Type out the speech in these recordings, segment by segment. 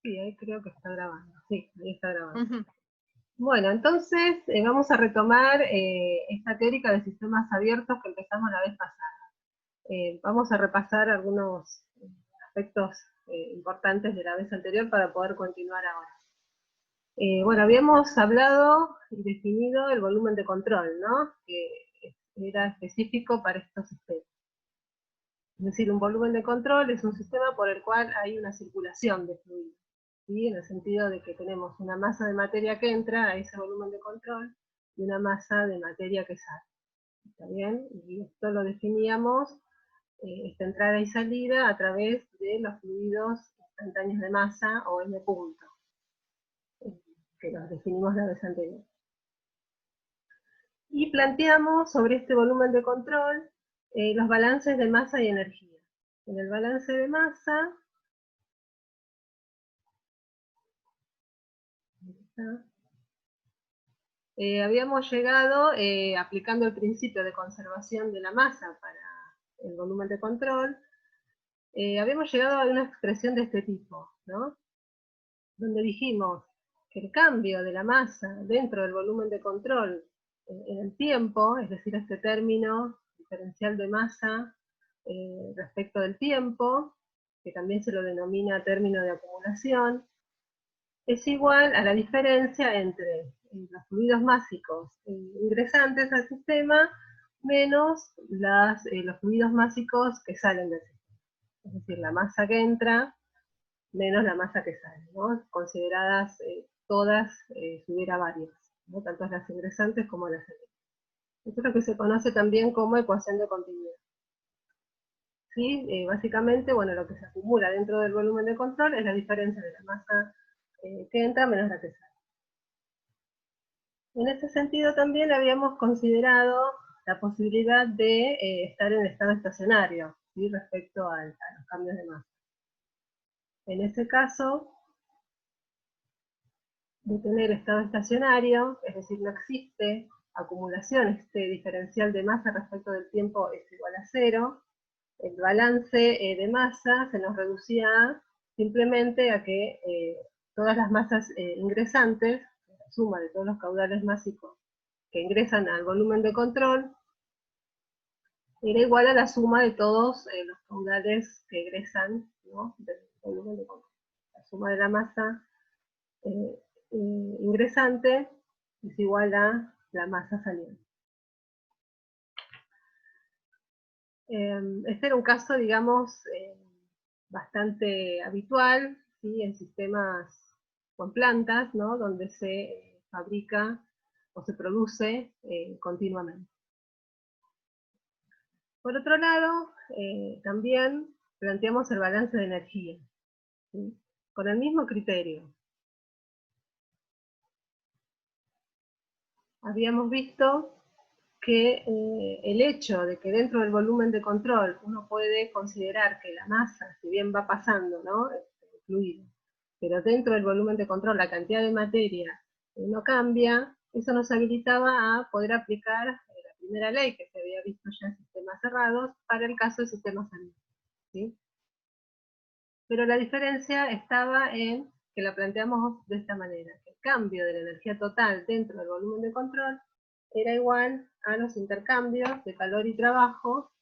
Sí, ahí creo que está grabando. Sí, ahí está grabando. Ujú. Bueno, entonces vamos a retomar esta teórica de sistemas abiertos que empezamos la vez pasada. Vamos a repasar algunos aspectos importantes de la vez anterior para poder continuar ahora. Bueno, habíamos hablado y definido el volumen de control, ¿no? Que era específico para estos sistemas. Es decir, un volumen de control es un sistema por el cual hay una circulación de fluidos, ¿sí? En el sentido de que tenemos una masa de materia que entra a ese volumen de control y una masa de materia que sale. ¿Está bien? Y esto lo definíamos, esta entrada y salida, a través de los fluidos instantáneos de masa, o M punto, que los definimos la vez anterior. Y planteamos sobre este volumen de control los balances de masa y energía. En el balance de masa, habíamos llegado, aplicando el principio de conservación de la masa para el volumen de control, habíamos llegado a una expresión de este tipo, ¿no? Donde dijimos que el cambio de la masa dentro del volumen de control en el tiempo, es decir, este término diferencial de masa respecto del tiempo, que también se lo denomina término de acumulación, es igual a la diferencia entre los fluidos másicos ingresantes al sistema menos los fluidos másicos que salen del sistema. Es decir, la masa que entra menos la masa que sale, ¿no? Consideradas todas, si hubiera varias, ¿no? Tanto las ingresantes como las salientes. Esto es lo que se conoce también como ecuación de continuidad. ¿Sí? Básicamente, bueno, lo que se acumula dentro del volumen de control es la diferencia de la masa que entra menos la que sale. En ese sentido también habíamos considerado la posibilidad de estar en estado estacionario, ¿sí? Respecto a los cambios de masa. En ese caso, de tener estado estacionario, es decir, no existe acumulación, este diferencial de masa respecto del tiempo es igual a cero, el balance de masa se nos reducía simplemente a que todas las masas ingresantes, la suma de todos los caudales másicos que ingresan al volumen de control, era igual a la suma de todos los caudales que egresan, ¿no? Del volumen de control. La suma de la masa ingresante es igual a la masa saliente. Este era un caso, digamos, bastante habitual, ¿sí? En sistemas con plantas, ¿no? Donde se fabrica o se produce continuamente. Por otro lado, también planteamos el balance de energía, ¿sí? Con el mismo criterio. Habíamos visto que el hecho de que dentro del volumen de control uno puede considerar que la masa, si bien va pasando, ¿no? Fluido, pero dentro del volumen de control la cantidad de materia no cambia, eso nos habilitaba a poder aplicar la primera ley que se había visto ya en sistemas cerrados para el caso de sistemas abiertos, ¿sí? Pero la diferencia estaba en que la planteamos de esta manera, que el cambio de la energía total dentro del volumen de control era igual a los intercambios de calor y trabajo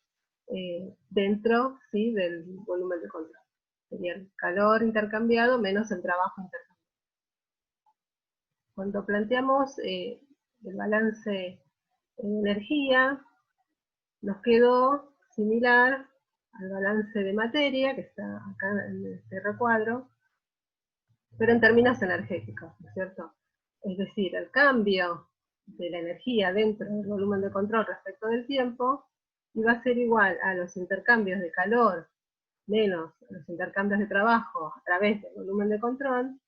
dentro, ¿sí? Del volumen de control. Sería el calor intercambiado menos el trabajo intercambiado. Cuando planteamos el balance de energía, nos quedó similar al balance de materia, que está acá en este recuadro, pero en términos energéticos, ¿no es cierto? Es decir, el cambio de la energía dentro del volumen de control respecto del tiempo iba a ser igual a los intercambios de calor menos los intercambios de trabajo a través del volumen de control,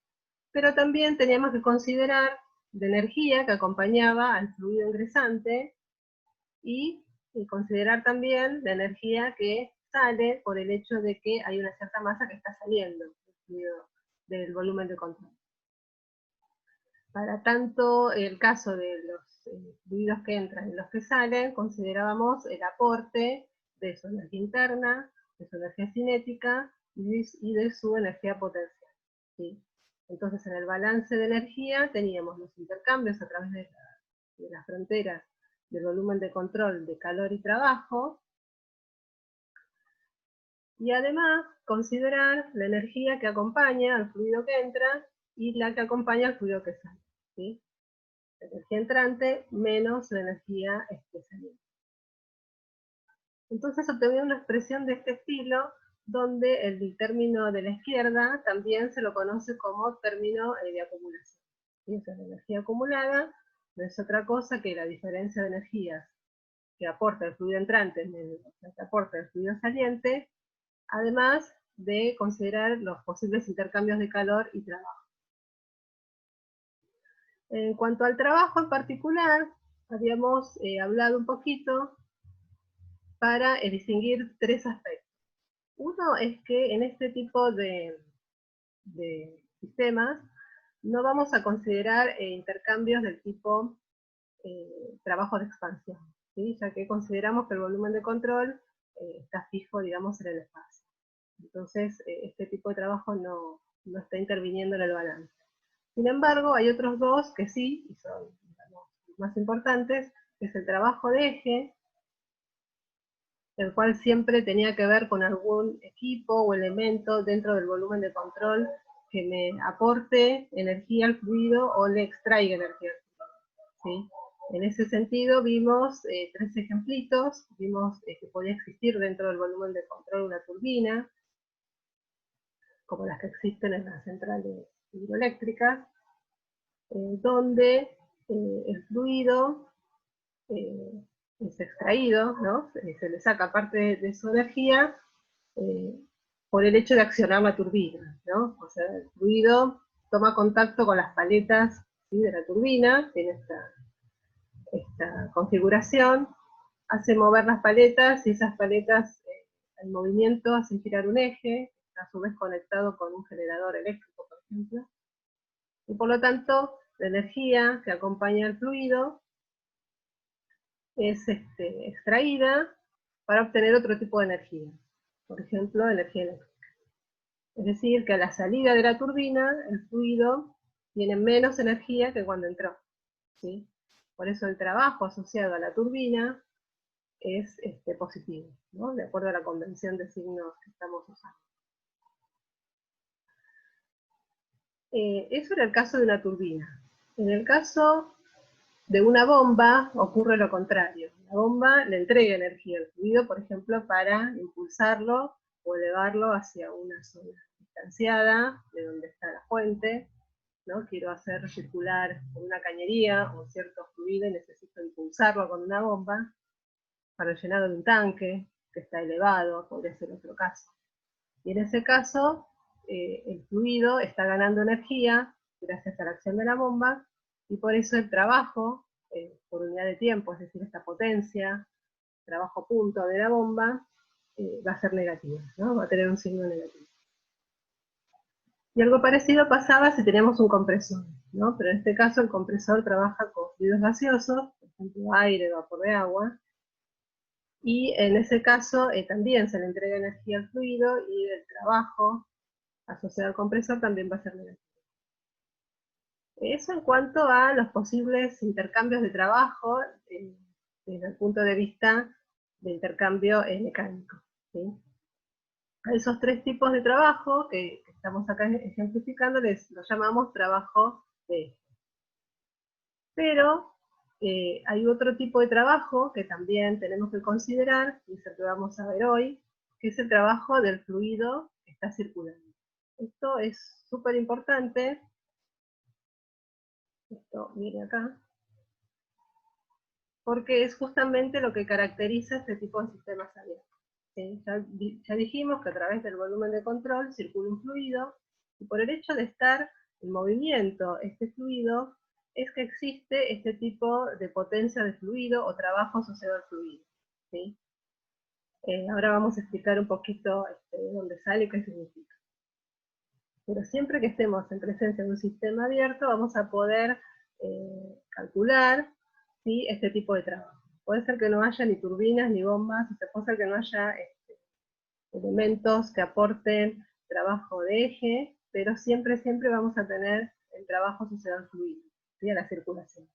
pero también teníamos que considerar la energía que acompañaba al fluido ingresante y considerar también la energía que sale por el hecho de que hay una cierta masa que está saliendo del fluido del volumen de control. Para tanto el caso de los fluidos que entran y los que salen, considerábamos el aporte de su energía interna, de su energía cinética y de su energía potencial. ¿sí? Entonces, en el balance de energía teníamos los intercambios a través de las fronteras del volumen de control de calor y trabajo, y además considerar la energía que acompaña al fluido que entra y la que acompaña al fluido que sale, ¿sí? La energía entrante menos la energía saliente. Entonces obtengo una expresión de este estilo, donde el término de la izquierda también se lo conoce como término de acumulación. ¿Sí? O sea, la energía acumulada no es otra cosa que la diferencia de energías que aporta el fluido entrante menos la que aporta el fluido saliente, además de considerar los posibles intercambios de calor y trabajo. En cuanto al trabajo en particular, habíamos hablado un poquito para distinguir tres aspectos. Uno es que en este tipo de sistemas no vamos a considerar intercambios del tipo trabajo de expansión, ¿sí? Ya que consideramos que el volumen de control está fijo, digamos, en el espacio. Entonces, este tipo de trabajo no está interviniendo en el balance. Sin embargo, hay otros dos que sí, y son, digamos, más importantes, que es el trabajo de eje, el cual siempre tenía que ver con algún equipo o elemento dentro del volumen de control que me aporte energía al fluido o le extraiga energía al fluido, ¿sí? En ese sentido vimos tres ejemplitos. Vimos que podía existir dentro del volumen de control una turbina, como las que existen en las centrales hidroeléctricas, donde el fluido es extraído, ¿no? Se le saca parte de su energía por el hecho de accionar la turbina, ¿no? O sea, el fluido toma contacto con las paletas, ¿sí?, de la turbina, tiene esta configuración, hace mover las paletas, y esas paletas en movimiento hacen girar un eje, a su vez conectado con un generador eléctrico, por ejemplo, y por lo tanto la energía que acompaña al fluido es extraída para obtener otro tipo de energía, por ejemplo, energía eléctrica. Es decir, que a la salida de la turbina, el fluido tiene menos energía que cuando entró, ¿sí? Por eso el trabajo asociado a la turbina es positivo, ¿no? De acuerdo a la convención de signos que estamos usando. Eso era el caso de una turbina. En el caso de una bomba ocurre lo contrario. La bomba le entrega energía al fluido, por ejemplo, para impulsarlo o elevarlo hacia una zona distanciada de donde está la fuente, ¿no? Quiero hacer circular una cañería o cierto fluido y necesito impulsarlo con una bomba para el llenado de un tanque que está elevado, podría ser otro caso. Y en ese caso, el fluido está ganando energía gracias a la acción de la bomba, y por eso el trabajo por unidad de tiempo, es decir, esta potencia, trabajo punto de la bomba, va a ser negativa, ¿no? Va a tener un signo negativo. Y algo parecido pasaba si teníamos un compresor, ¿no? Pero en este caso el compresor trabaja con fluidos gaseosos, por ejemplo, aire, vapor de agua, y en ese caso también se le entrega energía al fluido y el trabajo asociado al compresor también va a ser negativo. Eso en cuanto a los posibles intercambios de trabajo desde el punto de vista de intercambio mecánico, ¿sí? A esos tres tipos de trabajo que estamos acá ejemplificando los llamamos trabajo de eje. Pero hay otro tipo de trabajo que también tenemos que considerar, y es el que vamos a ver hoy, que es el trabajo del fluido que está circulando. Esto es súper importante. Esto, mire acá, porque es justamente lo que caracteriza este tipo de sistemas abiertos. ¿Sí? Ya dijimos que a través del volumen de control circula un fluido, y por el hecho de estar en movimiento este fluido, es que existe este tipo de potencia de fluido o trabajo asociado al fluido, ¿sí? Ahora vamos a explicar un poquito de dónde sale y qué significa. Pero siempre que estemos en presencia de un sistema abierto, vamos a poder calcular, ¿sí?, este tipo de trabajo. Puede ser que no haya ni turbinas ni bombas, puede ser que no haya elementos que aporten trabajo de eje, pero siempre, siempre vamos a tener el trabajo asociado al fluido, ¿sí? A la circulación.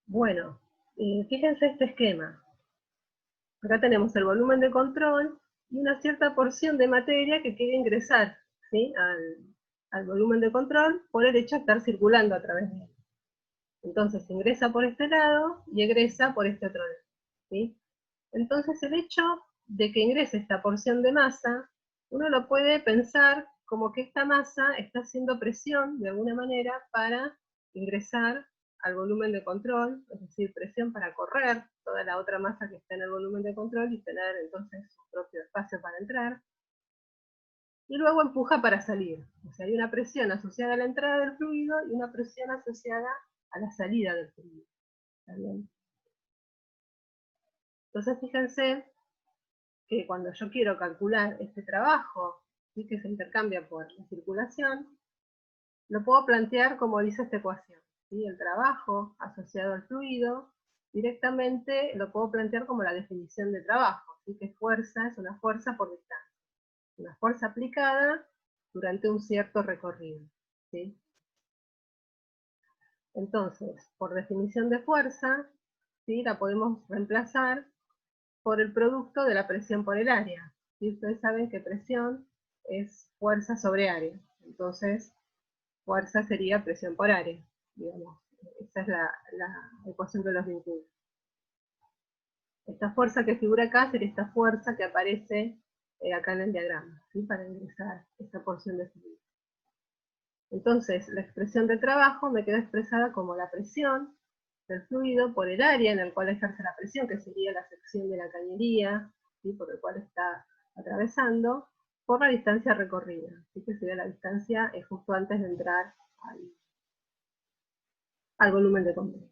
Bueno, fíjense este esquema. Acá tenemos el volumen de control y una cierta porción de materia que quiere ingresar, ¿sí? al volumen de control por el hecho de estar circulando a través de él. Entonces ingresa por este lado y egresa por este otro lado, ¿sí? Entonces el hecho de que ingrese esta porción de masa, uno lo puede pensar como que esta masa está haciendo presión de alguna manera para ingresar al volumen de control, es decir, presión para correr toda la otra masa que está en el volumen de control y tener entonces su propio espacio para entrar. Y luego empuja para salir. O sea, hay una presión asociada a la entrada del fluido y una presión asociada a la salida del fluido. ¿Está bien? Entonces fíjense que cuando yo quiero calcular este trabajo, ¿sí? Que se intercambia por la circulación, lo puedo plantear como dice esta ecuación, ¿sí? El trabajo asociado al fluido, directamente lo puedo plantear como la definición de trabajo, ¿sí? Que fuerza es una fuerza por distancia, una fuerza aplicada durante un cierto recorrido, ¿sí? Entonces, por definición de fuerza, ¿sí? La podemos reemplazar por el producto de la presión por el área. ¿Sí? Ustedes saben que presión es fuerza sobre área. Entonces, fuerza sería presión por área. Digamos. Esa es la ecuación que los vincula. Esta fuerza que figura acá sería esta fuerza que aparece acá en el diagrama, ¿sí? Para ingresar esta porción de fluido. Entonces, la expresión de trabajo me queda expresada como la presión del fluido por el área en el cual ejerce la presión, que sería la sección de la cañería, ¿sí? Por el cual está atravesando, por la distancia recorrida, ¿sí? Que sería la distancia justo antes de entrar al volumen de control.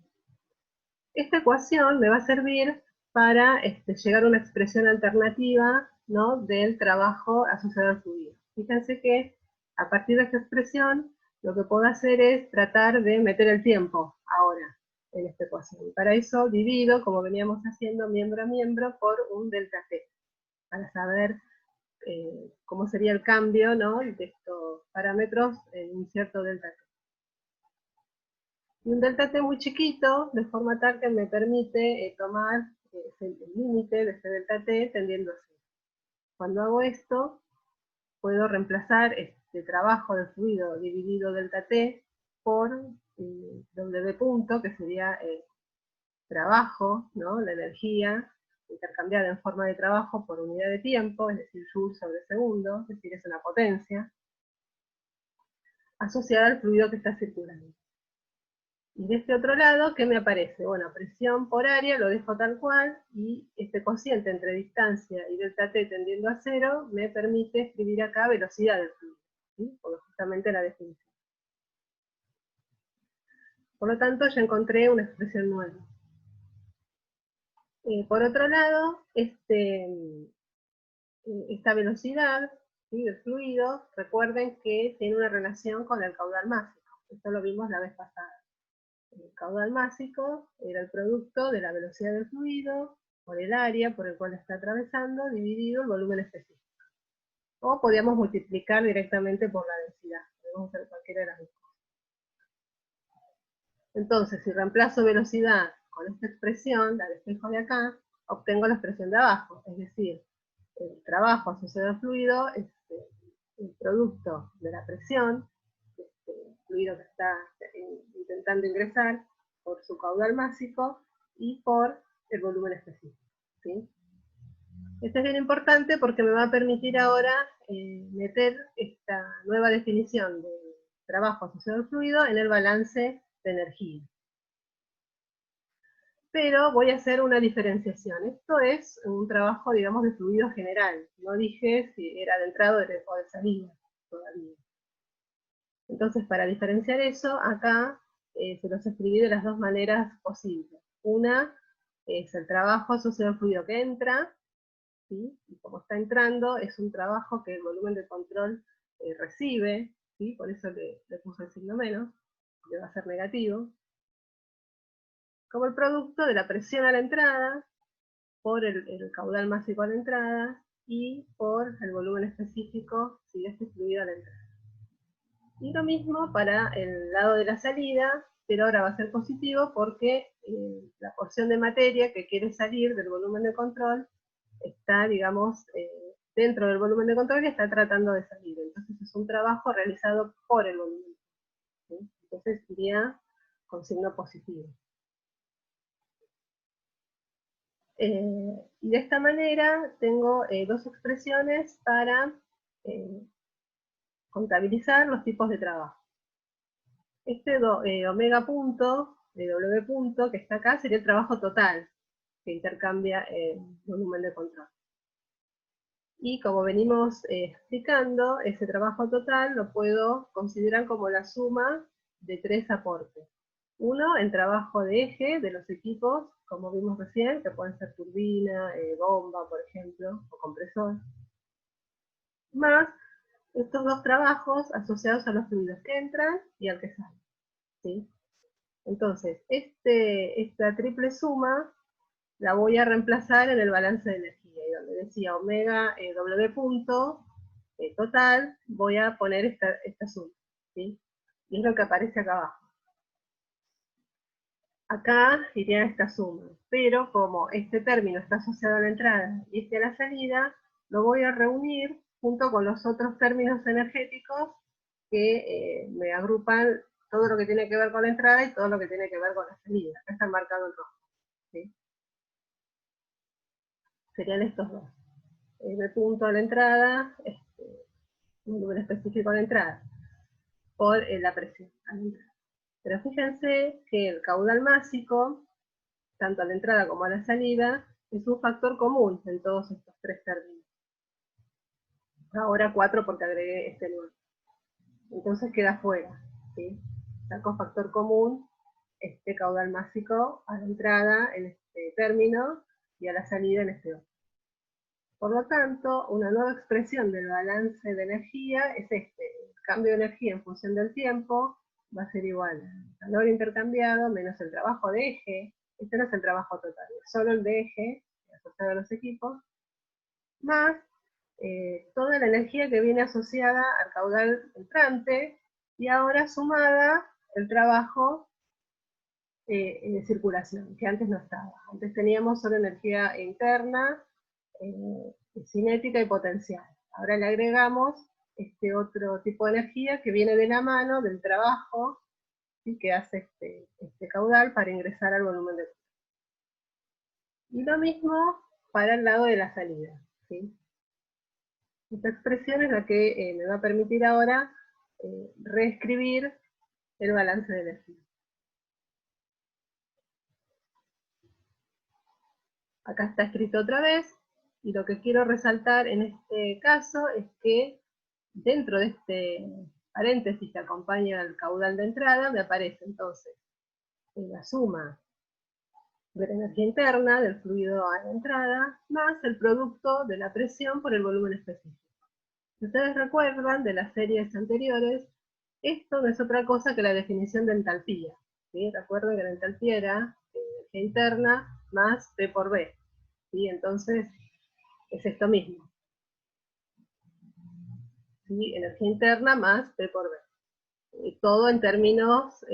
Esta ecuación me va a servir para llegar a una expresión alternativa, ¿no? Del trabajo asociado al fluido. Fíjense que a partir de esta expresión lo que puedo hacer es tratar de meter el tiempo ahora en esta ecuación. Para eso divido, como veníamos haciendo, miembro a miembro por un delta t, para saber cómo sería el cambio, ¿no? De estos parámetros en un cierto delta t. Y un delta t muy chiquito, de forma tal que me permite tomar el límite de este delta t tendiendo a 0. Cuando hago esto, puedo reemplazar este trabajo de fluido dividido delta t por W punto, que sería trabajo, ¿no? La energía intercambiada en forma de trabajo por unidad de tiempo, es decir, joule sobre segundo, es decir, es una potencia, asociada al fluido que está circulando. Y de este otro lado, ¿qué me aparece? Bueno, presión por área, lo dejo tal cual, y este cociente entre distancia y delta t tendiendo a 0 me permite escribir acá velocidad del fluido, ¿sí? Porque justamente la definición. Por lo tanto, ya encontré una expresión nueva. Por otro lado, esta velocidad, ¿sí? Del fluido, recuerden que tiene una relación con el caudal másico. Esto lo vimos la vez pasada. El caudal másico era el producto de la velocidad del fluido por el área por el cual está atravesando, dividido el volumen específico. O podíamos multiplicar directamente por la densidad. Podemos hacer cualquiera de las dos cosas. Entonces, si reemplazo velocidad con esta expresión, la despejo de acá, obtengo la expresión de abajo. Es decir, el trabajo asociado al fluido es el producto de la presión, el fluido que está intentando ingresar, por su caudal másico y por el volumen específico, ¿sí? Esto es bien importante porque me va a permitir ahora meter esta nueva definición de trabajo asociado al fluido en el balance de energía. Pero voy a hacer una diferenciación. Esto es un trabajo, digamos, de fluido general. No dije si era de entrada o de salida todavía. Entonces, para diferenciar eso, acá se los escribí de las dos maneras posibles. Una es el trabajo asociado al fluido que entra, ¿sí? Y como está entrando, es un trabajo que el volumen de control recibe, ¿sí? Por eso le puse el signo menos, que va a ser negativo, como el producto de la presión a la entrada, por el caudal másico a la entrada, y por el volumen específico si de este fluido a la entrada. Y lo mismo para el lado de la salida, pero ahora va a ser positivo porque la porción de materia que quiere salir del volumen de control está, digamos, dentro del volumen de control y está tratando de salir. Entonces es un trabajo realizado por el volumen. ¿Sí? Entonces iría con signo positivo. Y de esta manera tengo dos expresiones para contabilizar los tipos de trabajo. Este omega punto, W punto, que está acá, sería el trabajo total que intercambia el volumen de control. Y como venimos explicando, ese trabajo total lo puedo considerar como la suma de tres aportes. Uno, el trabajo de eje de los equipos, como vimos recién, que pueden ser turbina, bomba, por ejemplo, o compresor. Más estos dos trabajos asociados a los fluidos que entran y al que salen. ¿Sí? Entonces, esta triple suma la voy a reemplazar en el balance de energía. Y donde decía omega W punto total, voy a poner esta suma. ¿Sí? Y es lo que aparece acá abajo. Acá iría esta suma, pero como este término está asociado a la entrada y este a la salida, lo voy a reunir junto con los otros términos energéticos que me agrupan todo lo que tiene que ver con la entrada y todo lo que tiene que ver con la salida. Acá están marcados en rojo. ¿Sí? Serían estos dos. M punto a la entrada, un número específico a la entrada, por la presión a la entrada. Pero fíjense que el caudal másico, tanto a la entrada como a la salida, es un factor común en todos estos tres términos. Ahora 4 porque agregué este 9. Entonces queda fuera. ¿Sí? Saco factor común este caudal másico a la entrada en este término y a la salida en este otro. Por lo tanto, una nueva expresión del balance de energía es este. El cambio de energía en función del tiempo va a ser igual al calor intercambiado menos el trabajo de eje. Este no es el trabajo total, es solo el de eje asociado a los equipos, más toda la energía que viene asociada al caudal entrante y ahora sumada el trabajo de circulación, que antes no estaba. Antes teníamos solo energía interna, cinética y potencial. Ahora le agregamos este otro tipo de energía que viene de la mano del trabajo, ¿sí? Que hace este caudal para ingresar al volumen de control. Y lo mismo para el lado de la salida. ¿Sí? Esta expresión es la que me va a permitir ahora reescribir el balance de energía. Acá está escrito otra vez, y lo que quiero resaltar en este caso es que dentro de este paréntesis que acompaña al caudal de entrada, me aparece entonces la suma de la energía interna del fluido a la entrada, más el producto de la presión por el volumen específico. Si ustedes recuerdan de las series anteriores, esto no es otra cosa que la definición de entalpía. ¿Sí? Recuerden que la entalpía era energía interna más P por B. ¿Sí? Entonces, es esto mismo. ¿Sí? Energía interna más P por B. Todo en términos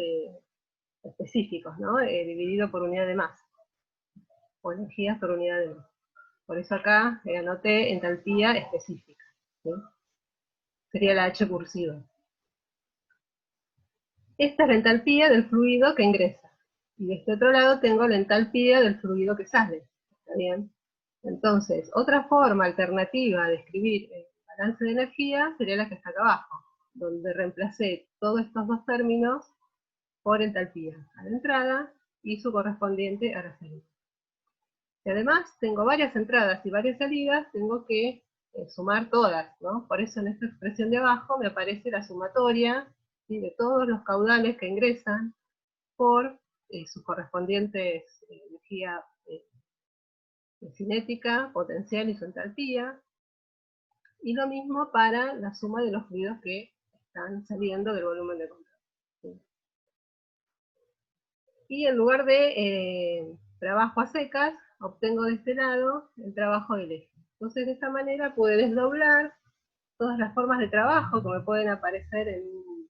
específicos, ¿no? Dividido por unidad de masa, o energías por unidad de masa. Por eso acá anoté entalpía específica. ¿Sí? Sería la H cursiva. Esta es la entalpía del fluido que ingresa. Y de este otro lado tengo la entalpía del fluido que sale. ¿Está bien? Entonces, otra forma alternativa de escribir el balance de energía sería la que está acá abajo, donde reemplacé todos estos dos términos por entalpía a la entrada y su correspondiente a la salida. Si además tengo varias entradas y varias salidas, tengo que sumar todas, ¿no? Por eso en esta expresión de abajo me aparece la sumatoria, ¿sí? De todos los caudales que ingresan por sus correspondientes energía cinética, potencial y su entalpía, y lo mismo para la suma de los fluidos que están saliendo del volumen de control. ¿Sí? Y en lugar de trabajo a secas, obtengo de este lado el trabajo del eje. Entonces de esta manera puede desdoblar todas las formas de trabajo que me pueden aparecer en un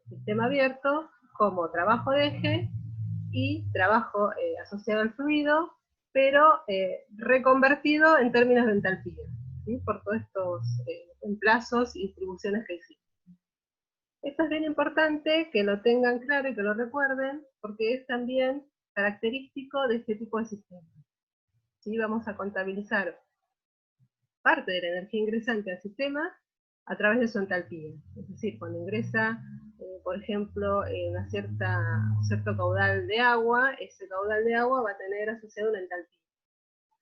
sistema abierto, como trabajo de eje y trabajo asociado al fluido, pero reconvertido en términos de entalpía, ¿sí? Por todos estos emplazos y distribuciones que hicimos. Esto es bien importante que lo tengan claro y que lo recuerden, porque es también característico de este tipo de sistemas. ¿Sí? Vamos a contabilizar parte de la energía ingresante al sistema a través de su entalpía. Es decir, cuando ingresa, por ejemplo, un cierto caudal de agua, ese caudal de agua va a tener asociado una entalpía,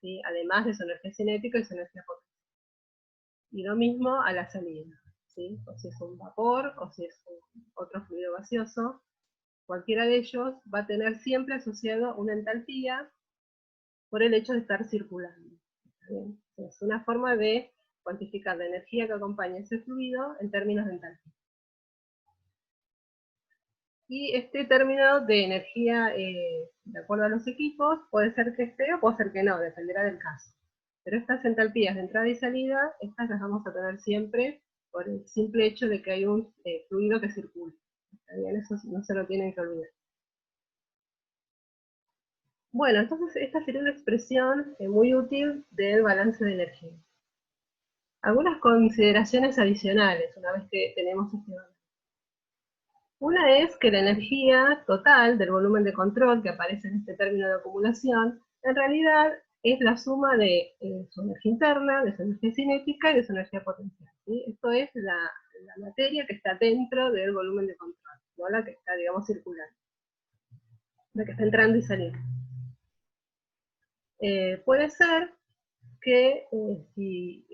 ¿sí? Además de su energía cinética y su energía potente. Y lo mismo a la salida, ¿sí? O si es un vapor, o si es otro fluido gaseoso, cualquiera de ellos va a tener siempre asociado una entalpía por el hecho de estar circulando. ¿Bien? Es una forma de cuantificar la energía que acompaña ese fluido en términos de entalpía. Y este término de energía, de acuerdo a los equipos, puede ser que esté o puede ser que no, dependerá del caso. Pero estas entalpías de entrada y salida, estas las vamos a tener siempre por el simple hecho de que hay un fluido que circula. ¿Está bien? Eso no se lo tienen que olvidar. Bueno, entonces esta sería una expresión muy útil del balance de energía. Algunas consideraciones adicionales una vez que tenemos este balance. Una es que la energía total del volumen de control que aparece en este término de acumulación, en realidad es la suma de su energía interna, de su energía cinética y de su energía potencial, ¿sí? Esto es la materia que está dentro del volumen de control, no la que está, digamos, circulando, la que está entrando y saliendo. Puede ser que si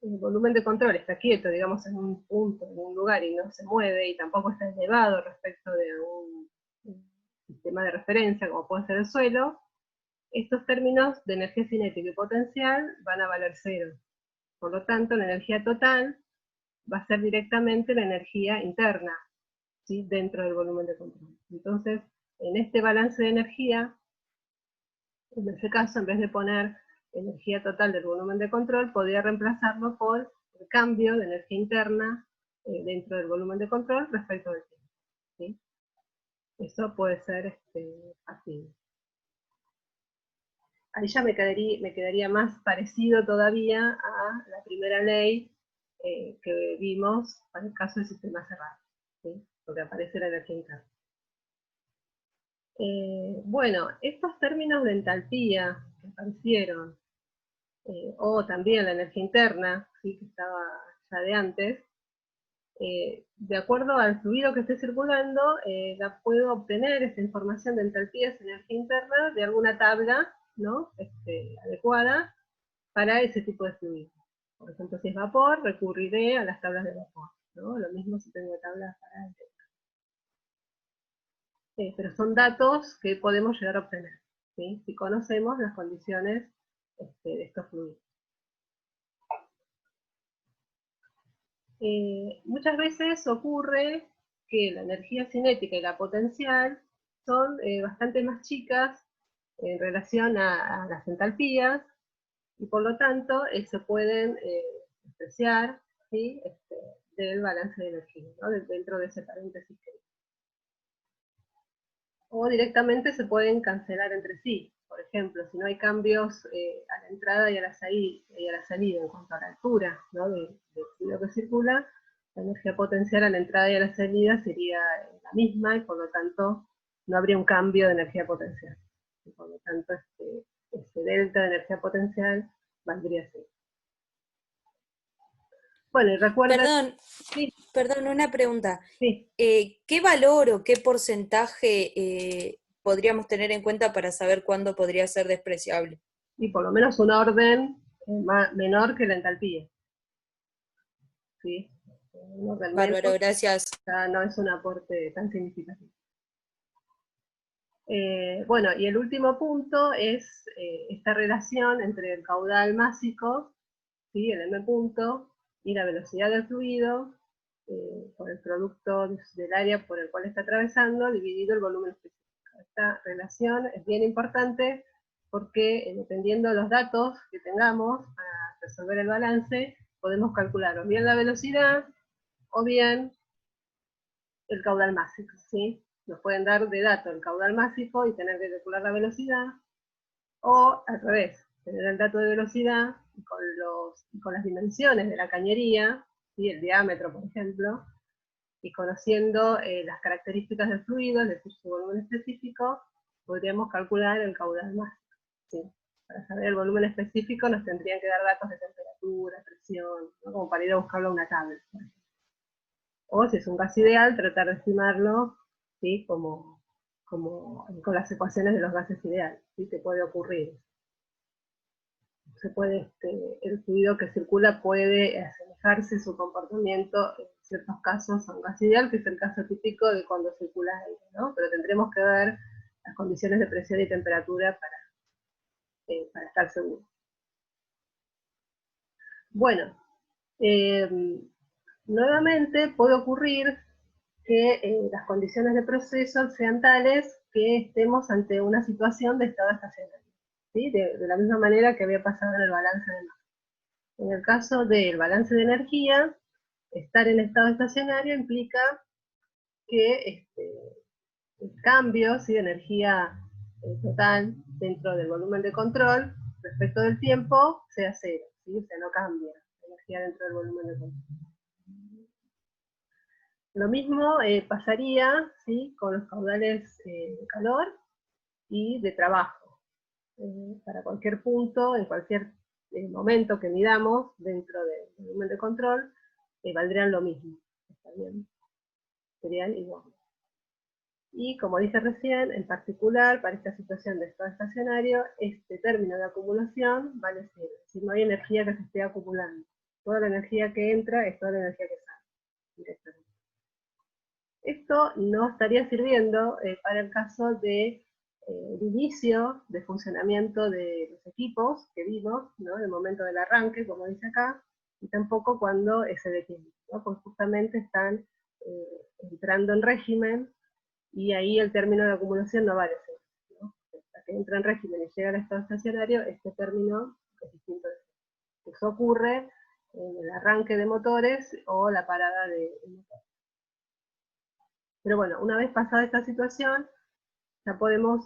el volumen de control está quieto, digamos, en un punto, en un lugar, y no se mueve, y tampoco está elevado respecto de un sistema de referencia, como puede ser el suelo, estos términos de energía cinética y potencial van a valer cero. Por lo tanto, la energía total va a ser directamente la energía interna, ¿sí? Dentro del volumen de control. Entonces, en este balance de energía, en ese caso, en vez de poner energía total del volumen de control, podría reemplazarlo por el cambio de energía interna dentro del volumen de control respecto del tiempo, ¿sí? Eso puede ser factible. Ahí ya me quedaría más parecido todavía a la primera ley que vimos para el caso del sistema cerrado, ¿sí? Porque aparece la energía interna. Bueno, estos términos de entalpía que aparecieron, o también la energía interna, ¿sí? Que estaba ya de antes, de acuerdo al fluido que esté circulando, la puedo obtener, esta información de entalpías y energía interna, de alguna tabla, ¿no? Adecuada para ese tipo de fluido. Por ejemplo, si es vapor, recurriré a las tablas de vapor, ¿no? Lo mismo si tengo tablas para el pero son datos que podemos llegar a obtener, ¿sí? Si conocemos las condiciones de estos fluidos. Muchas veces ocurre que la energía cinética y la potencial son bastante más chicas en relación a las entalpías, y por lo tanto se pueden despreciar, ¿sí? Del balance de energía, ¿no? Dentro de ese paréntesis que o directamente se pueden cancelar entre sí. Por ejemplo, si no hay cambios a la entrada y a la salida en cuanto a la altura, ¿no? del fluido que circula, la energía potencial a la entrada y a la salida sería la misma, y por lo tanto no habría un cambio de energía potencial. Y por lo tanto, este delta de energía potencial valdría cero. Bueno, y recuerda... Perdón, una pregunta. Sí. ¿Qué valor o qué porcentaje podríamos tener en cuenta para saber cuándo podría ser despreciable? Y por lo menos un orden menor que la entalpía, ¿sí? Un orden Bárbaro, menos, gracias. ya no es un aporte tan significativo. Bueno, y el último punto es esta relación entre el caudal másico, ¿sí? El m punto, y la velocidad del fluido, por el producto del área por el cual está atravesando, dividido el volumen específico. Esta relación es bien importante porque dependiendo de los datos que tengamos para resolver el balance, podemos calcular o bien la velocidad o bien el caudal másico, ¿sí? Nos pueden dar de dato el caudal másico y tener que calcular la velocidad, o al revés, tener el dato de velocidad y con las dimensiones de la cañería, ¿sí? El diámetro, por ejemplo, y conociendo las características del fluido, es decir, su volumen específico, podríamos calcular el caudal másico, ¿sí? Para saber el volumen específico nos tendrían que dar datos de temperatura, presión, ¿no? Como para ir a buscarlo a una tabla, por ejemplo. O si es un gas ideal, tratar de estimarlo, ¿sí? Como con las ecuaciones de los gases ideales, ¿sí? Que puede ocurrir. El fluido que circula puede asemejarse su comportamiento en ciertos casos a un gas ideal, que es el caso típico de cuando circula aire, ¿no? Pero tendremos que ver las condiciones de presión y temperatura para estar seguros. Bueno, nuevamente puede ocurrir que las condiciones de proceso sean tales que estemos ante una situación de estado estacionario, ¿sí? De la misma manera que había pasado en el balance de masa. En el caso del balance de energía, estar en estado estacionario implica que el cambio, ¿sí? De energía total dentro del volumen de control respecto del tiempo sea cero, ¿sí? O sea, no cambia la energía dentro del volumen de control. Lo mismo pasaría, ¿sí? Con los caudales de calor y de trabajo. Para cualquier punto, en cualquier momento que midamos dentro del volumen de control, valdrían lo mismo. ¿Está bien? Serían iguales. Y como dije recién, en particular, para esta situación de estado estacionario, este término de acumulación vale cero. Es decir, no hay energía que se esté acumulando. Toda la energía que entra es toda la energía que sale directamente. Esto no estaría sirviendo para el caso de inicio de funcionamiento de los equipos que vimos, ¿no? En el momento del arranque, como dice acá, y tampoco cuando se detiene, ¿no? Porque justamente están entrando en régimen, y ahí el término de acumulación no vale cero, ¿no? Hasta que entra en régimen y llega al estado estacionario, este término es distinto. Eso ocurre en el arranque de motores o la parada de motores. Pero bueno, una vez pasada esta situación, ya podemos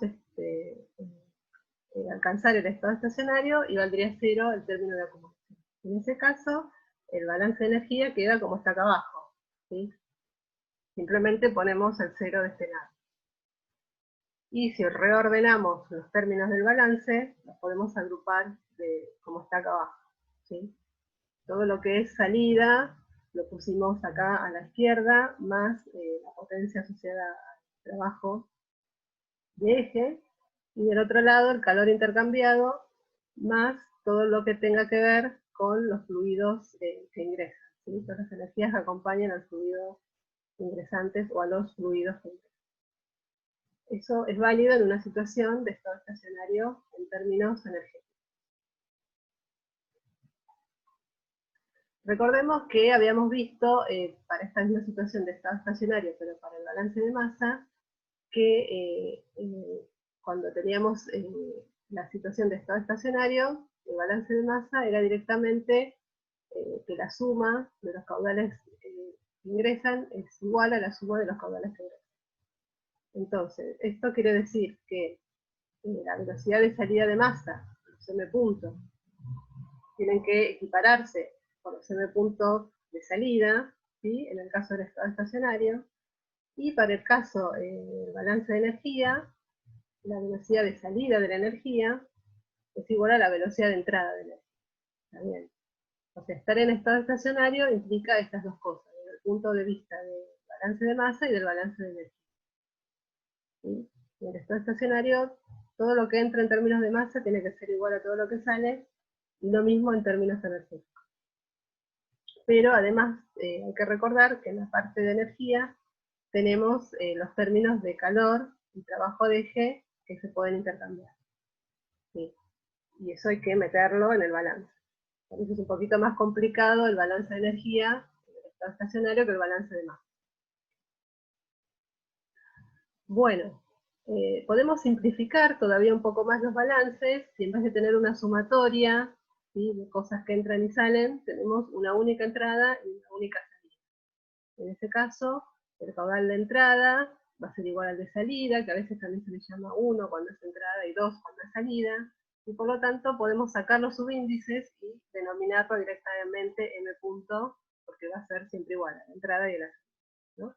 alcanzar el estado estacionario y valdría cero el término de acumulación. En ese caso, el balance de energía queda como está acá abajo, ¿sí? Simplemente ponemos el cero de este lado. Y si reordenamos los términos del balance, los podemos agrupar como está acá abajo, ¿sí? Todo lo que es salida lo pusimos acá a la izquierda, más la potencia asociada al trabajo de eje, y del otro lado el calor intercambiado, más todo lo que tenga que ver con los fluidos que ingresan, ¿sí? Todas las energías que acompañan al fluido ingresantes o a los fluidos que ingresan. Eso es válido en una situación de estado estacionario en términos energéticos. Recordemos que habíamos visto, para esta misma situación de estado estacionario, pero para el balance de masa, que cuando teníamos la situación de estado estacionario, el balance de masa era directamente que la suma de los caudales que ingresan es igual a la suma de los caudales que ingresan. Entonces, esto quiere decir que la velocidad de salida de masa, los m puntos, tienen que equipararse con los m puntos de salida, ¿sí? En el caso del estado estacionario, y para el caso del balance de energía, la velocidad de salida de la energía es igual a la velocidad de entrada de la energía. ¿Está bien? O sea, estar en estado estacionario implica estas dos cosas, desde el punto de vista del balance de masa y del balance de energía. ¿Sí? En el estado estacionario, todo lo que entra en términos de masa tiene que ser igual a todo lo que sale, y lo mismo en términos energéticos. Pero además hay que recordar que en la parte de energía tenemos los términos de calor y trabajo de eje que se pueden intercambiar. ¿Sí? Y eso hay que meterlo en el balance. Por eso es un poquito más complicado el balance de energía en el estado estacionario que el balance de masa. Bueno, podemos simplificar todavía un poco más los balances, si en vez de tener una sumatoria ¿sí? De cosas que entran y salen, tenemos una única entrada y una única salida. En ese caso, el caudal de entrada va a ser igual al de salida, que a veces también se le llama 1 cuando es entrada y 2 cuando es salida, y por lo tanto podemos sacar los subíndices y denominarlo directamente m punto, porque va a ser siempre igual a la entrada y a la salida, ¿no?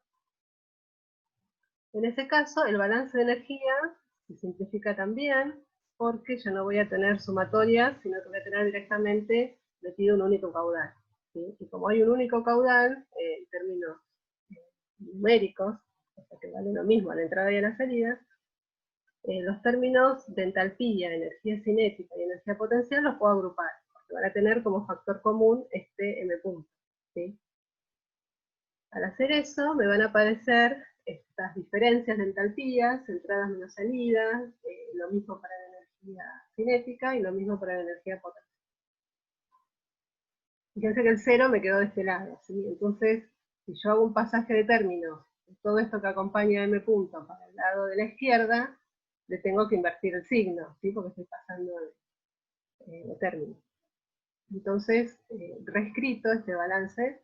En ese caso, el balance de energía se simplifica también, porque yo no voy a tener sumatorias, sino que voy a tener directamente metido un único caudal, ¿sí? Y como hay un único caudal, en términos numéricos, o sea que vale lo mismo a la entrada y a la salida, los términos de entalpía, energía cinética y energía potencial los puedo agrupar, porque van a tener como factor común este m punto, ¿sí? Al hacer eso, me van a aparecer estas diferencias de entalpías, entradas menos salidas, lo mismo para la energía cinética y lo mismo para la energía potencial. Fíjense que el cero me quedó de este lado, ¿sí? Entonces, si yo hago un pasaje de términos, todo esto que acompaña a m punto para el lado de la izquierda, le tengo que invertir el signo, ¿sí? Porque estoy pasando de términos. Entonces, reescrito este balance,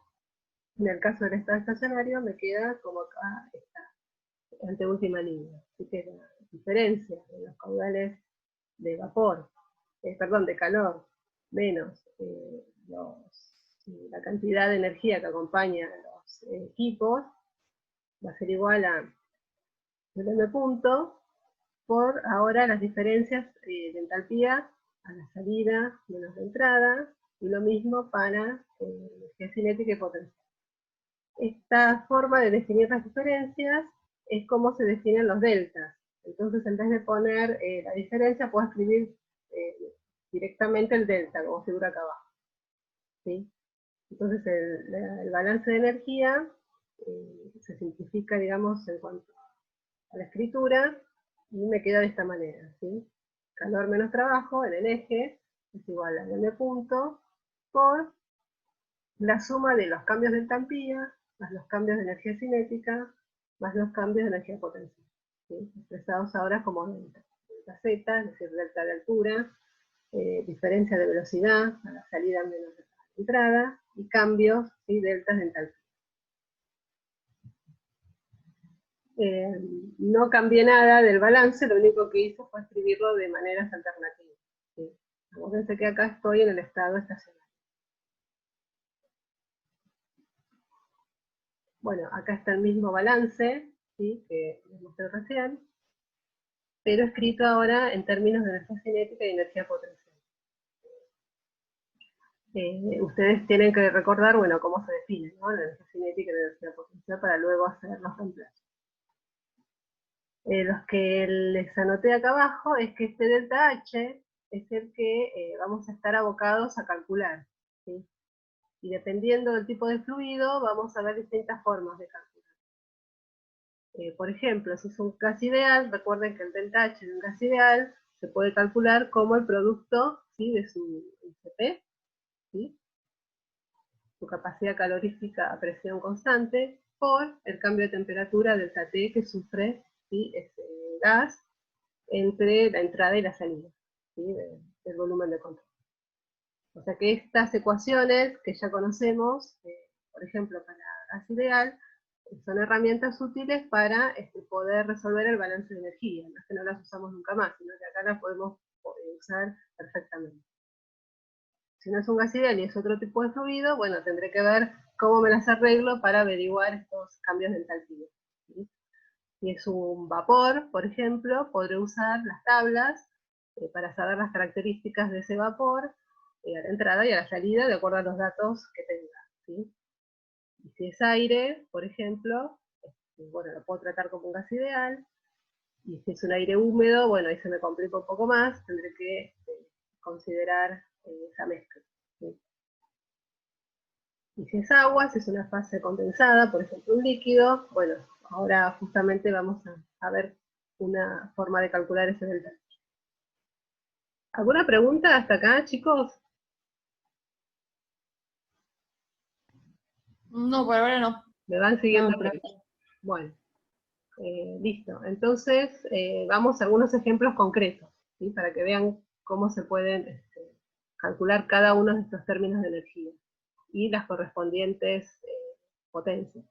en el caso del estado estacionario, me queda como acá esta anteúltima línea. Así que la diferencia de los caudales de vapor, perdón, de calor, menos la cantidad de energía que acompaña a los equipos, va a ser igual a el m punto por ahora las diferencias de entalpía a la salida menos la entrada, y lo mismo para energía cinética y potencial. Esta forma de definir las diferencias es como se definen los deltas. Entonces, en vez de poner la diferencia, puedo escribir directamente el delta, como figura acá abajo, ¿sí? Entonces, el balance de energía se simplifica, digamos, en cuanto a la escritura, y me queda de esta manera, ¿sí? Calor menos trabajo en el eje es igual a m punto por la suma de los cambios de entalpía, más los cambios de energía cinética, más los cambios de energía potencial, ¿sí? Expresados ahora como delta. Delta Z, es decir, delta de altura, diferencia de velocidad a la salida menos la entrada, y cambios, ¿sí? Deltas de entalpía. No cambié nada del balance, lo único que hice fue escribirlo de maneras alternativas, ¿sí? Acuérdense que acá estoy en el estado estacionario. Bueno, acá está el mismo balance, ¿sí? Que les mostré recién, pero escrito ahora en términos de energía cinética y energía potencial. Ustedes tienen que recordar, bueno, cómo se define, ¿no? La energía cinética y la energía potencial para luego hacer los reemplazos. Los que les anoté acá abajo es que este delta H es el que vamos a estar abocados a calcular, ¿sí? Y dependiendo del tipo de fluido, vamos a ver distintas formas de calcular. Por ejemplo, si es un gas ideal, recuerden que el delta H de un gas ideal se puede calcular como el producto, ¿sí? De su ICP, ¿sí? Su capacidad calorífica a presión constante, por el cambio de temperatura delta T que sufre, ¿sí? Ese gas entre la entrada y la salida, ¿sí? del volumen de control. O sea que estas ecuaciones que ya conocemos, por ejemplo, para gas ideal, son herramientas útiles para poder resolver el balance de energía. No es que no las usamos nunca más, sino que acá las podemos usar perfectamente. Si no es un gas ideal y es otro tipo de fluido, bueno, tendré que ver cómo me las arreglo para averiguar estos cambios de entalpía, ¿sí? Si es un vapor, por ejemplo, podré usar las tablas para saber las características de ese vapor a la entrada y a la salida, de acuerdo a los datos que tenga, ¿sí? Y si es aire, por ejemplo, bueno, lo puedo tratar como un gas ideal. Y si es un aire húmedo, bueno, ahí se me complica un poco más, tendré que considerar esa mezcla, ¿sí? Y si es agua, si es una fase condensada, por ejemplo un líquido, bueno, ahora justamente vamos a ver una forma de calcular ese delta. ¿Alguna pregunta hasta acá, chicos? No, por ahora no. ¿Me van siguiendo? No, bueno, listo. Entonces, vamos a algunos ejemplos concretos, ¿sí? Para que vean cómo se pueden calcular cada uno de estos términos de energía y las correspondientes potencias.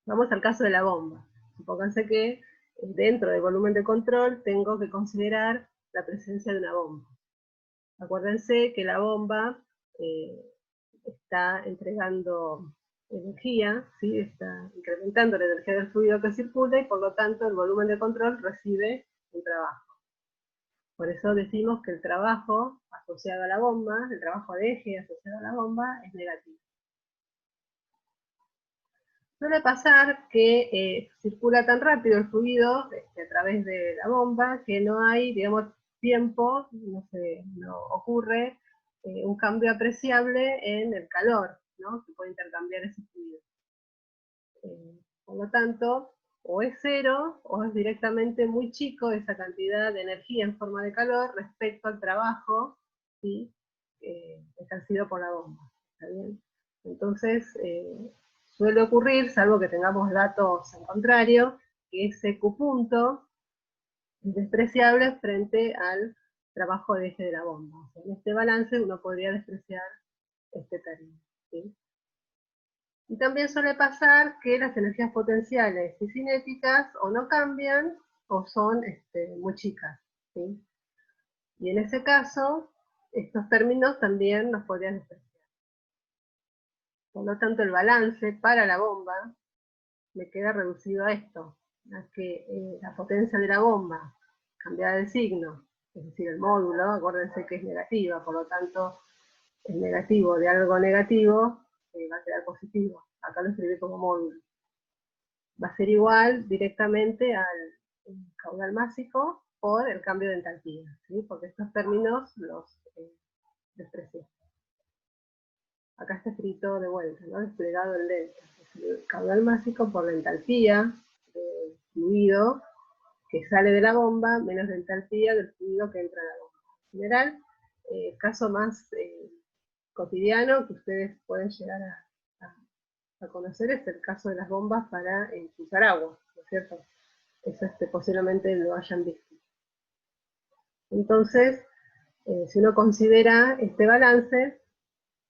Vamos al caso de la bomba. Supónganse que dentro del volumen de control tengo que considerar la presencia de una bomba. Acuérdense que la bomba está entregando energía, ¿sí? Está incrementando la energía del fluido que circula y por lo tanto el volumen de control recibe un trabajo. Por eso decimos que el trabajo asociado a la bomba, el trabajo de eje asociado a la bomba es negativo. Suele pasar que circula tan rápido el fluido a través de la bomba que no hay, digamos, tiempo, no ocurre un cambio apreciable en el calor, ¿no? Que puede intercambiar ese fluido. Por lo tanto, o es cero, o es directamente muy chico esa cantidad de energía en forma de calor respecto al trabajo, ¿sí? Ejercido por la bomba. ¿Está bien? Entonces, suele ocurrir, salvo que tengamos datos en contrario, que ese Q punto es despreciable frente al trabajo de eje de la bomba. O sea, en este balance uno podría despreciar este término, ¿sí? Y también suele pasar que las energías potenciales y cinéticas o no cambian o son muy chicas, ¿sí? Y en ese caso, estos términos también nos podrían despreciar. Por lo tanto, el balance para la bomba me queda reducido a esto, a que la potencia de la bomba cambiada de signo, es decir, el módulo, acuérdense que es negativa, por lo tanto, el negativo de algo negativo va a quedar positivo. Acá lo escribí como módulo. Va a ser igual directamente al caudal másico por el cambio de entalpía, ¿sí? Porque estos términos los desprecié. Acá está escrito de vuelta, ¿no? Desplegado el delta. Es el caudal másico por la entalpía del fluido que sale de la bomba menos la entalpía del fluido que entra a la bomba. En general, el caso más cotidiano que ustedes pueden llegar a conocer es el caso de las bombas para impulsar agua, ¿no es cierto? Eso posiblemente lo hayan visto. Entonces, si uno considera este balance,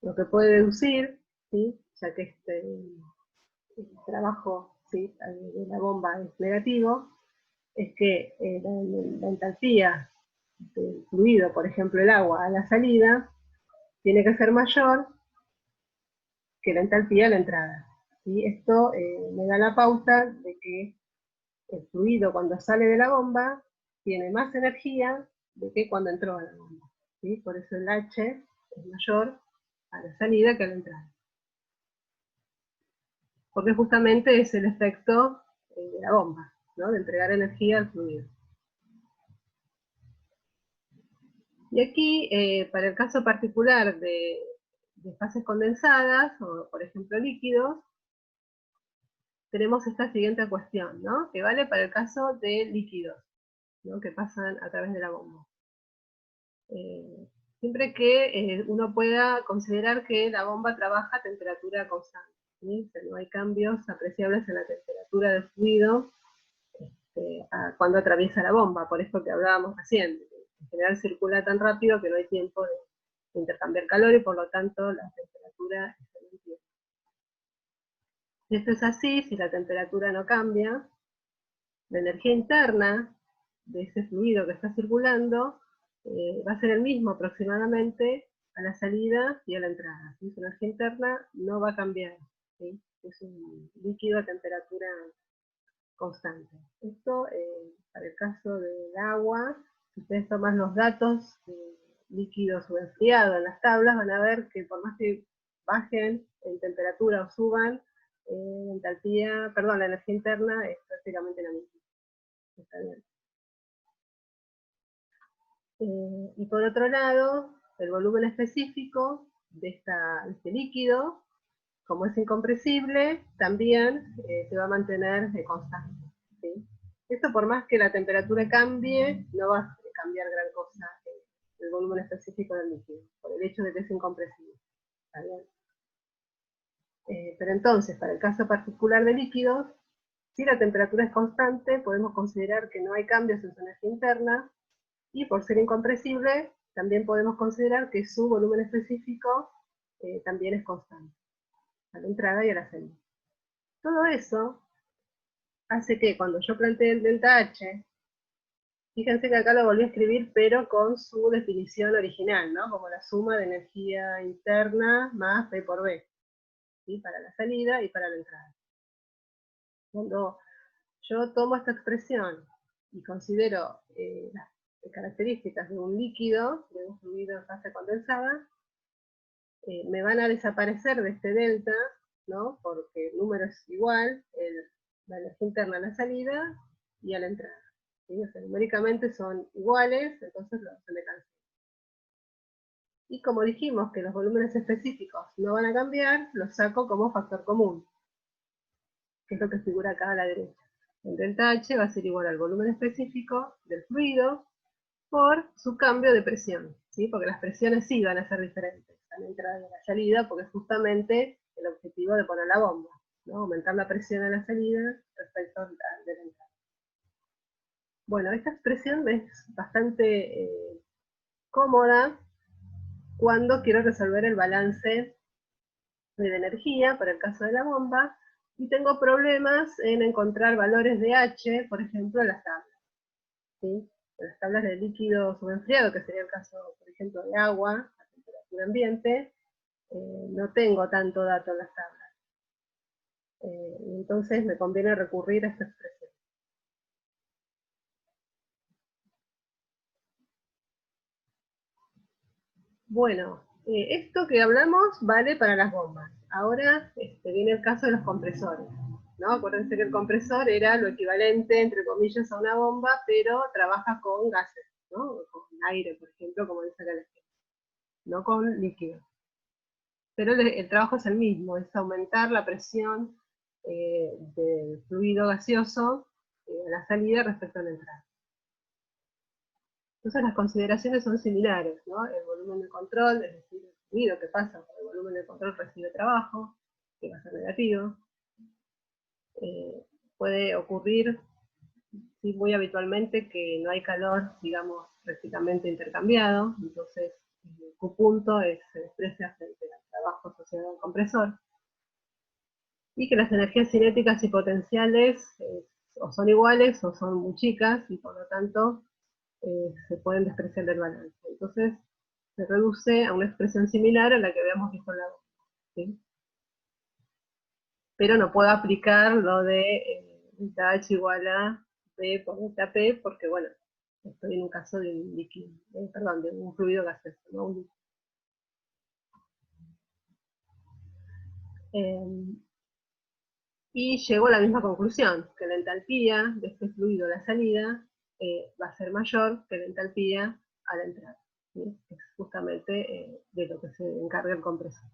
lo que puede deducir, ¿sí? Ya que el trabajo, ¿sí?, de la bomba es negativo, es que la entalpía del fluido, por ejemplo el agua, a la salida, tiene que ser mayor que la entalpía a la entrada. ¿Sí? Esto me da la pauta de que el fluido cuando sale de la bomba tiene más energía de que cuando entró a la bomba. ¿Sí? Por eso el H es mayor a la salida que a la entrada. Porque justamente es el efecto de la bomba, ¿no? De entregar energía al fluido. Y aquí, para el caso particular de fases condensadas, o por ejemplo líquidos, tenemos esta siguiente cuestión, ¿no? Que vale para el caso de líquidos, ¿no? Que pasan a través de la bomba. Siempre que uno pueda considerar que la bomba trabaja a temperatura constante, ¿sí? O sea, no hay cambios apreciables en la temperatura del fluido cuando atraviesa la bomba, por esto que hablábamos recién. En general circula tan rápido que no hay tiempo de intercambiar calor y por lo tanto la temperatura está en el tiempo. Si esto es así, si la temperatura no cambia, la energía interna de ese fluido que está circulando va a ser el mismo aproximadamente a la salida y a la entrada. ¿Sí? Su energía interna no va a cambiar. ¿Sí? Es un líquido a temperatura constante. Esto para el caso del agua, si ustedes toman los datos de líquidos o enfriados en las tablas, van a ver que por más que bajen en temperatura o suban, entalpía, perdón, la energía interna es prácticamente la misma. Está bien. Y por otro lado, el volumen específico de este líquido, como es incompresible, también se va a mantener constante. ¿Sí? Esto por más que la temperatura cambie, no va a cambiar gran cosa el volumen específico del líquido, por el hecho de que es incompresible. ¿Está bien? Pero entonces, para el caso particular de líquidos, si la temperatura es constante, podemos considerar que no hay cambios en su energía interna, y por ser incompresible, también podemos considerar que su volumen específico también es constante, a la entrada y a la salida. Todo eso hace que cuando yo plantee el delta H, fíjense que acá lo volví a escribir, pero con su definición original, ¿no? Como la suma de energía interna más P por B, ¿sí? Para la salida y para la entrada. Cuando yo tomo esta expresión y considero las características de un líquido, de un fluido en fase condensada, me van a desaparecer de este delta, ¿no? Porque el número es igual, la energía interna a la salida y a la entrada. ¿Sí? O sea, numéricamente son iguales, entonces se me cancela. Y como dijimos que los volúmenes específicos no van a cambiar, los saco como factor común, que es lo que figura acá a la derecha. El delta H va a ser igual al volumen específico del fluido por su cambio de presión, ¿sí? Porque las presiones sí van a ser diferentes a la entrada y a la salida, porque es justamente el objetivo de poner la bomba, ¿no? Aumentar la presión a la salida respecto a de la entrada. Bueno, esta expresión es bastante cómoda cuando quiero resolver el balance de energía, para el caso de la bomba, y tengo problemas en encontrar valores de H, por ejemplo, en las tablas, ¿sí? En las tablas de líquido subenfriado, que sería el caso, por ejemplo, de agua, a temperatura ambiente, no tengo tanto dato en las tablas. Entonces me conviene recurrir a esta expresión. Bueno, esto que hablamos vale para las bombas. Ahora viene el caso de los compresores, ¿no? Acuérdense que el compresor era lo equivalente, entre comillas, a una bomba, pero trabaja con gases, ¿no? Con aire, por ejemplo, como dice acá la esquema, no con líquido. Pero el trabajo es el mismo, es aumentar la presión del fluido gaseoso a la salida respecto a la entrada. Entonces las consideraciones son similares, ¿no? El volumen de control, es decir, el fluido que pasa por el volumen de control recibe trabajo, que va a ser negativo. Puede ocurrir, sí, muy habitualmente, que no hay calor, digamos, prácticamente intercambiado, entonces Q punto se desprecia frente al trabajo asociado al compresor, y que las energías cinéticas y potenciales o son iguales o son muy chicas, y por lo tanto se pueden despreciar del balance. Entonces se reduce a una expresión similar a la que habíamos visto en la bomba, ¿sí? Pero no puedo aplicar lo de delta H igual a P por delta P, porque bueno, estoy en un caso de un líquido, perdón, de un fluido gaseoso, ¿no? Un líquido. Y llego a la misma conclusión, que la entalpía de este fluido a la salida va a ser mayor que la entalpía a la entrada, ¿sí? Es justamente de lo que se encarga el compresor.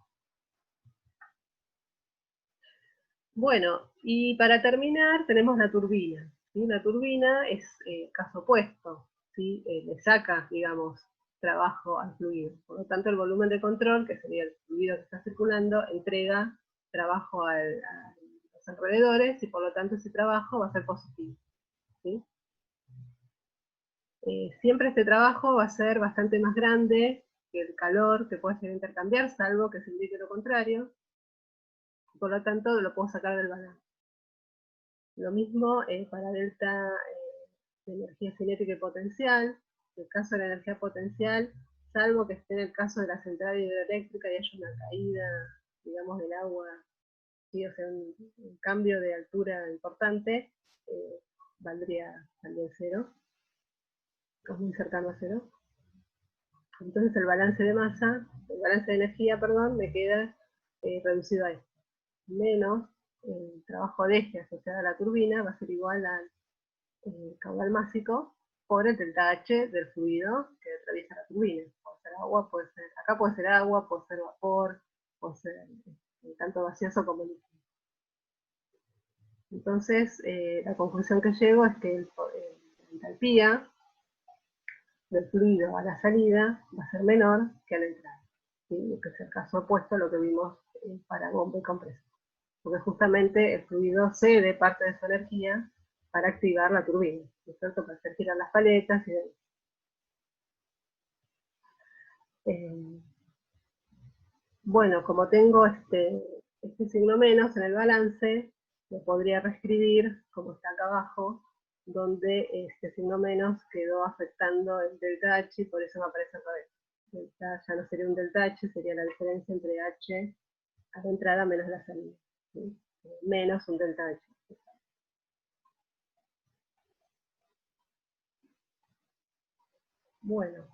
Bueno, y para terminar tenemos la turbina, ¿sí? La turbina es caso opuesto, ¿sí? Le saca, digamos, trabajo al fluido. Por lo tanto, el volumen de control, que sería el fluido que está circulando, entrega trabajo a los alrededores, y por lo tanto ese trabajo va a ser positivo, ¿sí? Siempre este trabajo va a ser bastante más grande que el calor que puede ser intercambiar, salvo que se indique lo contrario. Por lo tanto, lo puedo sacar del balance. Lo mismo para delta de energía cinética y potencial. En el caso de la energía potencial, salvo que esté en el caso de la central hidroeléctrica y haya una caída, digamos, del agua, ¿sí? O sea, un cambio de altura importante, valdría también cero, o muy cercano a cero. Entonces el balance de masa, el balance de energía, perdón, me queda reducido a esto. Menos el trabajo de eje asociado a la turbina va a ser igual al caudal másico por el delta H del fluido que atraviesa la turbina. Puede ser agua, acá puede ser agua, puede ser vapor, puede ser tanto gaseoso como líquido. Entonces, la conclusión que llego es que la entalpía del fluido a la salida va a ser menor que a la entrada, ¿sí? Que es el caso opuesto a lo que vimos para bomba y compresor, porque justamente el fluido cede parte de su energía para activar la turbina, ¿no es cierto? Para hacer girar las paletas y demás. Bueno, como tengo este signo menos en el balance, lo podría reescribir como está acá abajo, donde este signo menos quedó afectando el delta H y por eso me aparece al revés. Delta ya no sería un delta H, sería la diferencia entre H a la entrada menos la salida, ¿sí? Menos un delta H. Bueno,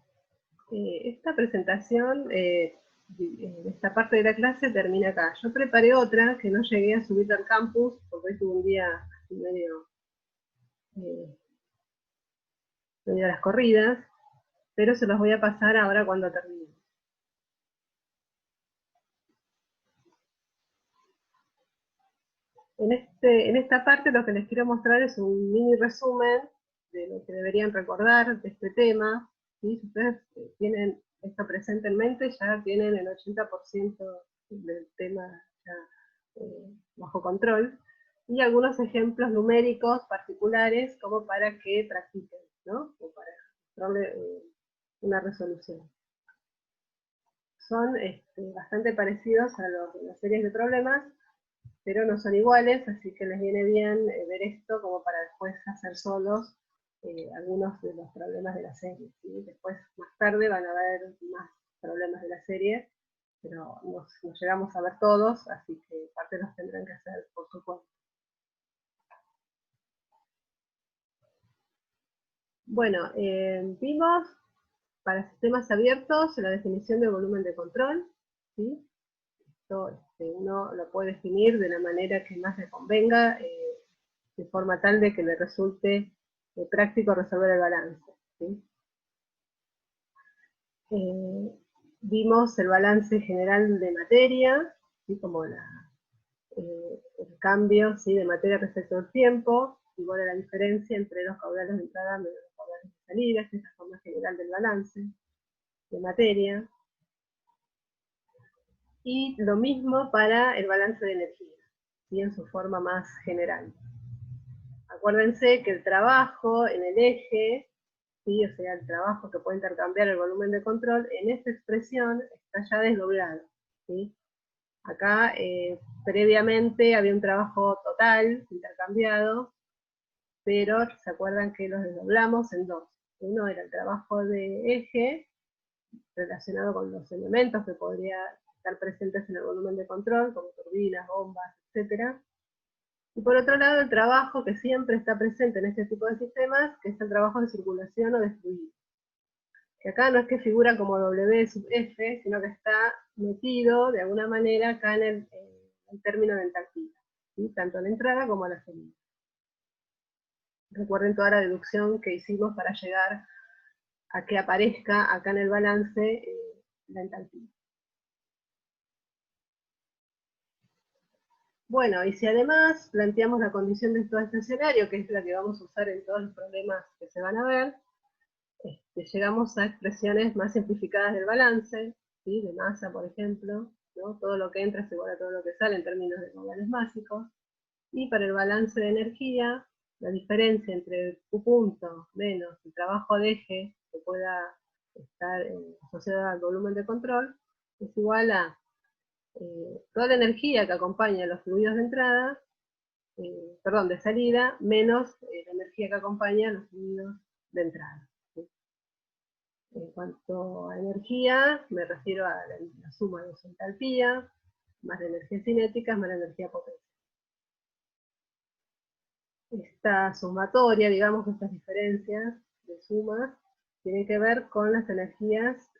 esta presentación, esta parte de la clase termina acá. Yo preparé otra que no llegué a subir al campus porque hoy tuve un día así medio a las corridas, pero se los voy a pasar ahora cuando termine. En esta parte lo que les quiero mostrar es un mini resumen de lo que deberían recordar de este tema. ¿Sí? Si ustedes tienen esto presente en mente, ya tienen el 80% del tema ya, bajo control, y algunos ejemplos numéricos particulares como para que practiquen, ¿no? O para mostrarle una resolución. Son bastante parecidos a las series de problemas, pero no son iguales, así que les viene bien ver esto como para después hacer solos algunos de los problemas de la serie. ¿Sí? Después, más tarde, van a ver más problemas de la serie, pero nos llegamos a ver todos, así que parte los tendrán que hacer por su cuenta. Bueno, vimos para sistemas abiertos la definición de volumen de control, ¿sí? Esto uno lo puede definir de la manera que más le convenga, de forma tal de que le resulte práctico resolver el balance. ¿Sí? Vimos el balance general de materia, ¿sí? Como el cambio, ¿sí? De materia respecto al tiempo, igual a la diferencia entre los caudales de entrada menos los caudales de salida, esta es la forma general del balance de materia. Y lo mismo para el balance de energía, ¿sí? En su forma más general. Acuérdense que el trabajo en el eje, ¿sí? O sea, el trabajo que puede intercambiar el volumen de control, en esta expresión está ya desdoblado. ¿Sí? Acá previamente había un trabajo total intercambiado, pero se acuerdan que los desdoblamos en dos. Uno era el trabajo de eje, relacionado con los elementos que podrían estar presentes en el volumen de control, como turbinas, bombas, etc. Y por otro lado, el trabajo que siempre está presente en este tipo de sistemas, que es el trabajo de circulación o de fluido. Que acá no es que figura como W sub F, sino que está metido de alguna manera acá en el término de entalpía, ¿sí? Tanto en la entrada como en la salida. Recuerden toda la deducción que hicimos para llegar a que aparezca acá en el balance la entalpía. Bueno, y si además planteamos la condición de estado estacionario, que es la que vamos a usar en todos los problemas que se van a ver, llegamos a expresiones más simplificadas del balance, ¿sí? De masa, por ejemplo, ¿no? Todo lo que entra es igual a todo lo que sale en términos de caudales básicos. Y para el balance de energía, la diferencia entre el Q punto menos el trabajo de eje que pueda estar asociado al volumen de control, es igual a toda la energía que acompaña a los fluidos de entrada, perdón, de salida, menos la energía que acompaña a los fluidos de entrada. ¿Sí? En cuanto a energía, me refiero a la suma de su entalpía, más la energía cinética, más la energía potencial. Esta sumatoria, digamos, estas diferencias de sumas, tienen que ver con las energías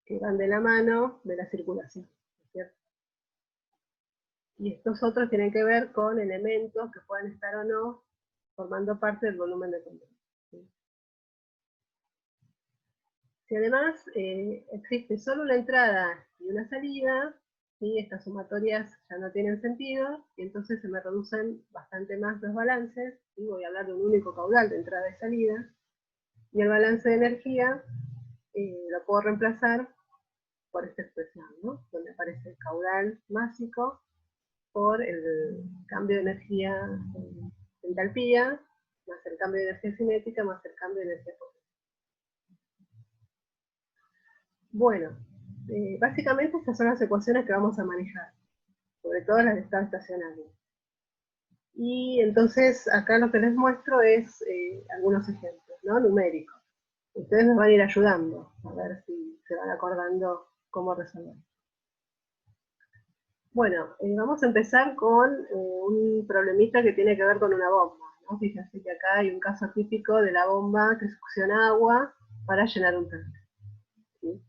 que van de la mano de la circulación, ¿cierto? Y estos otros tienen que ver con elementos que puedan estar o no formando parte del volumen de control. ¿Sí? Si además existe solo una entrada y una salida, ¿sí? Estas sumatorias ya no tienen sentido, y entonces se me reducen bastante más los balances, ¿sí? Voy a hablar de un único caudal de entrada y salida, y el balance de energía lo puedo reemplazar por esta expresión, ¿no? Donde aparece el caudal másico por el cambio de energía en entalpía, más el cambio de energía cinética, más el cambio de energía potencial. Bueno, básicamente estas son las ecuaciones que vamos a manejar, sobre todo las de estado estacionario. Y entonces acá lo que les muestro es algunos ejemplos, ¿no? Numéricos. Ustedes nos van a ir ayudando, a ver si se van acordando cómo resolver. Bueno, vamos a empezar con un problemita que tiene que ver con una bomba, ¿no? Fíjense que acá hay un caso típico de la bomba que succiona agua para llenar un tanque, ¿sí?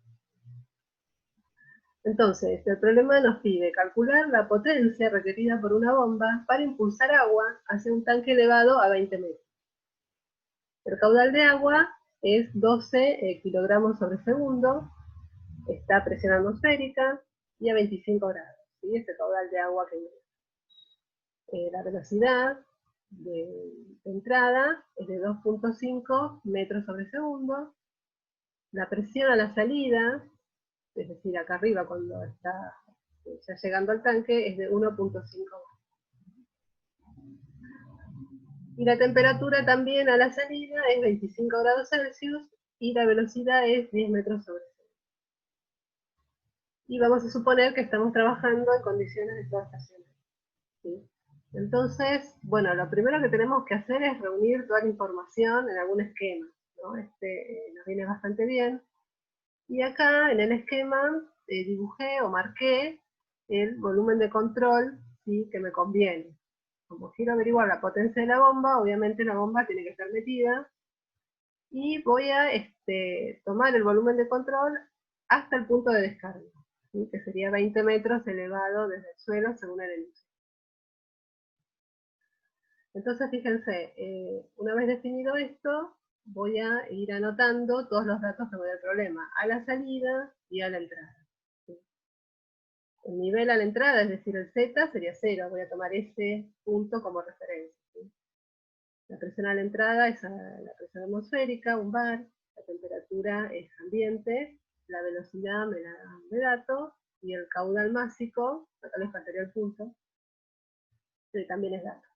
Entonces, el problema nos pide calcular la potencia requerida por una bomba para impulsar agua hacia un tanque elevado a 20 metros. El caudal de agua es 12 kilogramos sobre segundo, está a presión atmosférica y a 25 grados, ¿sí? Este caudal de agua que viene. La velocidad de entrada es de 2.5 metros sobre segundo. La presión a la salida, es decir, acá arriba cuando está ya llegando al tanque, es de 1.5 bar. Y la temperatura también a la salida es 25 grados Celsius y la velocidad es 10 metros sobre segundo. Y vamos a suponer que estamos trabajando en condiciones de estado estacionario, ¿sí? Entonces, bueno, lo primero que tenemos que hacer es reunir toda la información en algún esquema, ¿no? Nos viene bastante bien. Y acá en el esquema dibujé o marqué el volumen de control, ¿sí? Que me conviene. Como quiero averiguar la potencia de la bomba, obviamente la bomba tiene que estar metida. Y voy a tomar el volumen de control hasta el punto de descarga, ¿sí? Que sería 20 metros elevado desde el suelo según el enunciado. Entonces, fíjense, una vez definido esto, voy a ir anotando todos los datos que me da el problema, a la salida y a la entrada, ¿sí? El nivel a la entrada, es decir, el Z, sería 0, voy a tomar ese punto como referencia, ¿sí? La presión a la entrada es la presión atmosférica, un bar, la temperatura es ambiente, la velocidad me la da de datos, y el caudal másico, acá les faltaría el punto, que también es dato.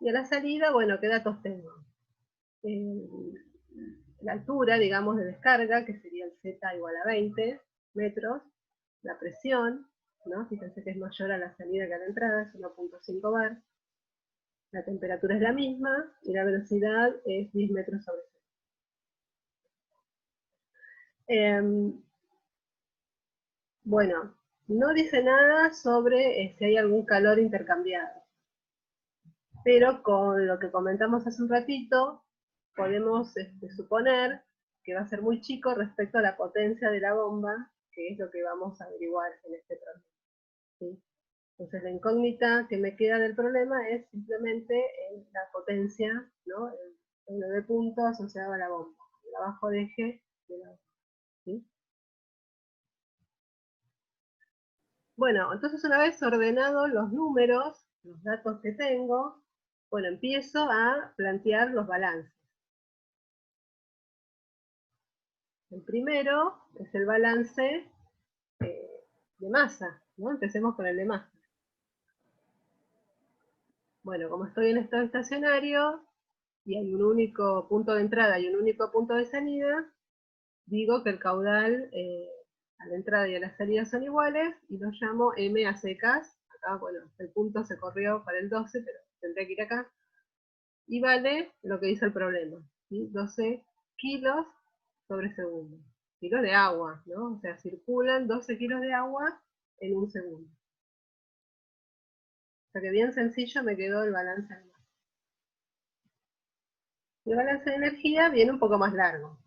Y a la salida, bueno, ¿qué datos tengo? La altura, digamos, de descarga, que sería el Z igual a 20 metros, la presión, ¿no? Fíjense que es mayor a la salida que a la entrada, es 1.5 bar, la temperatura es la misma, y la velocidad es 10 metros sobre segundo. Bueno, no dice nada sobre si hay algún calor intercambiado, pero con lo que comentamos hace un ratito, podemos suponer que va a ser muy chico respecto a la potencia de la bomba, que es lo que vamos a averiguar en este problema, ¿sí? Entonces la incógnita que me queda del problema es simplemente la potencia, ¿no? El 9 punto asociado a la bomba, el abajo de eje de la bomba, ¿sí? Bueno, entonces una vez ordenados los números, los datos que tengo, bueno, empiezo a plantear los balances. El primero es el balance de masa, ¿no? Empecemos con el de masa. Bueno, como estoy en estado estacionario y hay un único punto de entrada y un único punto de salida, digo que el caudal a la entrada y a la salida son iguales y lo llamo M a secas. Acá, bueno, el punto se corrió para el 12, pero tendría que ir acá. Y vale lo que dice el problema, ¿sí? 12 kilos sobre segundo. Kilos de agua, ¿no? O sea, circulan 12 kilos de agua en un segundo. O sea que bien sencillo me quedó el balance de masa. El balance de energía viene un poco más largo.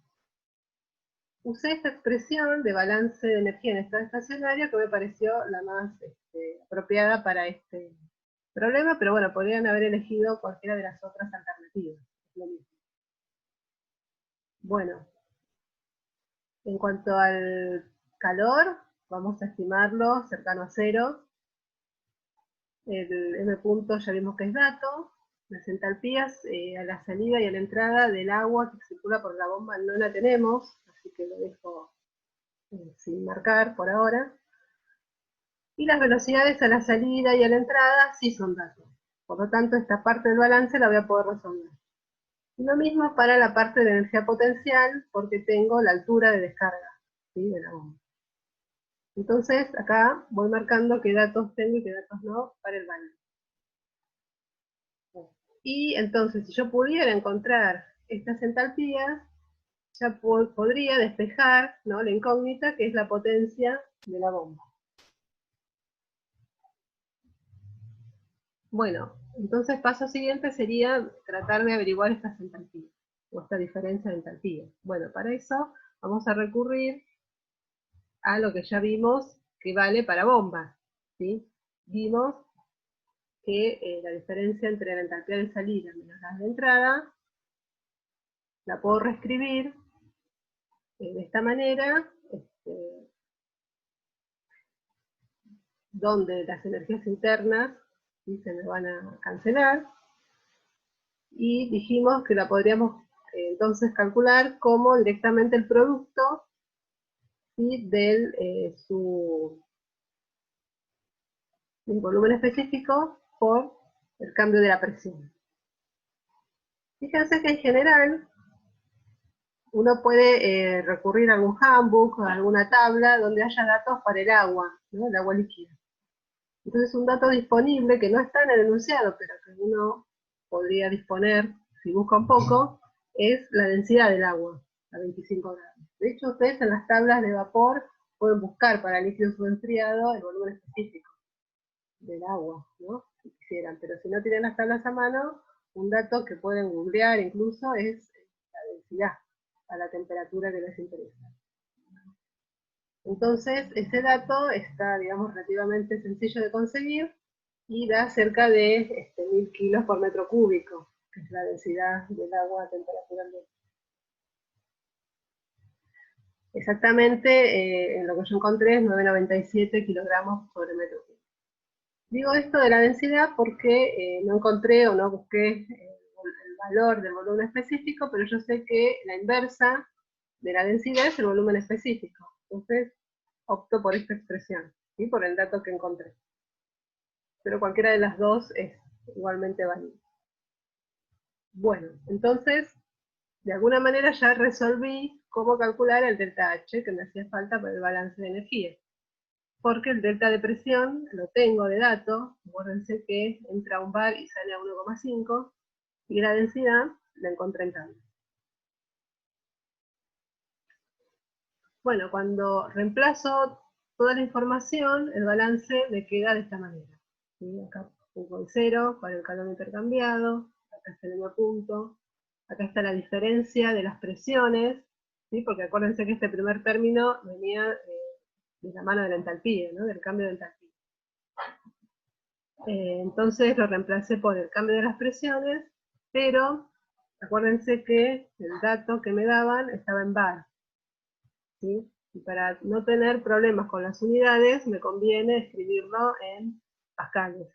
Usé esta expresión de balance de energía en estado estacionario que me pareció la más apropiada para este problema, pero bueno, podrían haber elegido cualquiera de las otras alternativas. Es lo mismo. Bueno, en cuanto al calor, vamos a estimarlo cercano a 0. El M punto ya vimos que es dato. Las entalpías a la salida y a la entrada del agua que circula por la bomba no la tenemos, así que lo dejo sin marcar por ahora. Y las velocidades a la salida y a la entrada sí son datos. Por lo tanto, esta parte del balance la voy a poder resolver. Y lo mismo para la parte de energía potencial, porque tengo la altura de descarga, ¿sí?, de la bomba. Entonces, acá voy marcando qué datos tengo y qué datos no para el balance. Y entonces, si yo pudiera encontrar estas entalpías, ya podría despejar, ¿no?, la incógnita, que es la potencia de la bomba. Bueno, entonces paso siguiente sería tratar de averiguar estas entalpías, o esta diferencia de entalpías. Bueno, para eso vamos a recurrir a lo que ya vimos que vale para bombas, ¿sí? Vimos que la diferencia entre la entalpía de salida menos la de entrada, la puedo reescribir de esta manera, donde las energías internas, ¿sí?, se me van a cancelar, y dijimos que la podríamos entonces calcular como directamente el producto, ¿sí?, del su volumen específico por el cambio de la presión. Fíjense que en general uno puede recurrir a algún handbook o a alguna tabla donde haya datos para el agua, ¿no?, el agua líquida. Entonces, un dato disponible que no está en el enunciado, pero que uno podría disponer si busca un poco, es la densidad del agua a 25 grados. De hecho, ustedes en las tablas de vapor pueden buscar para líquido subenfriado el volumen específico del agua, ¿no?, si quisieran. Pero si no tienen las tablas a mano, un dato que pueden googlear incluso es la densidad a la temperatura que les interesa. Entonces, ese dato está, digamos, relativamente sencillo de conseguir y da cerca de 1000 kilos por metro cúbico, que es la densidad del agua a temperatura ambiente. Exactamente, en lo que yo encontré es 9,97 kilogramos por metro cúbico. Digo esto de la densidad porque no encontré o no busqué el valor del volumen específico, pero yo sé que la inversa de la densidad es el volumen específico. Entonces, opto por esta expresión, ¿sí?, por el dato que encontré. Pero cualquiera de las dos es igualmente válido. Bueno, entonces, de alguna manera ya resolví cómo calcular el delta H que me hacía falta para el balance de energía. Porque el delta de presión lo tengo de dato, acuérdense que entra a un bar y sale a 1,5, y la densidad la encontré en tabla. Bueno, cuando reemplazo toda la información, el balance me queda de esta manera, ¿sí? Acá pongo el 0 para el calor intercambiado, acá está el M punto, acá está la diferencia de las presiones, ¿sí?, porque acuérdense que este primer término venía de la mano de la entalpía, ¿no?, del cambio de entalpía. Entonces lo reemplacé por el cambio de las presiones, pero acuérdense que el dato que me daban estaba en bar, ¿sí? Y para no tener problemas con las unidades, me conviene escribirlo en pascales.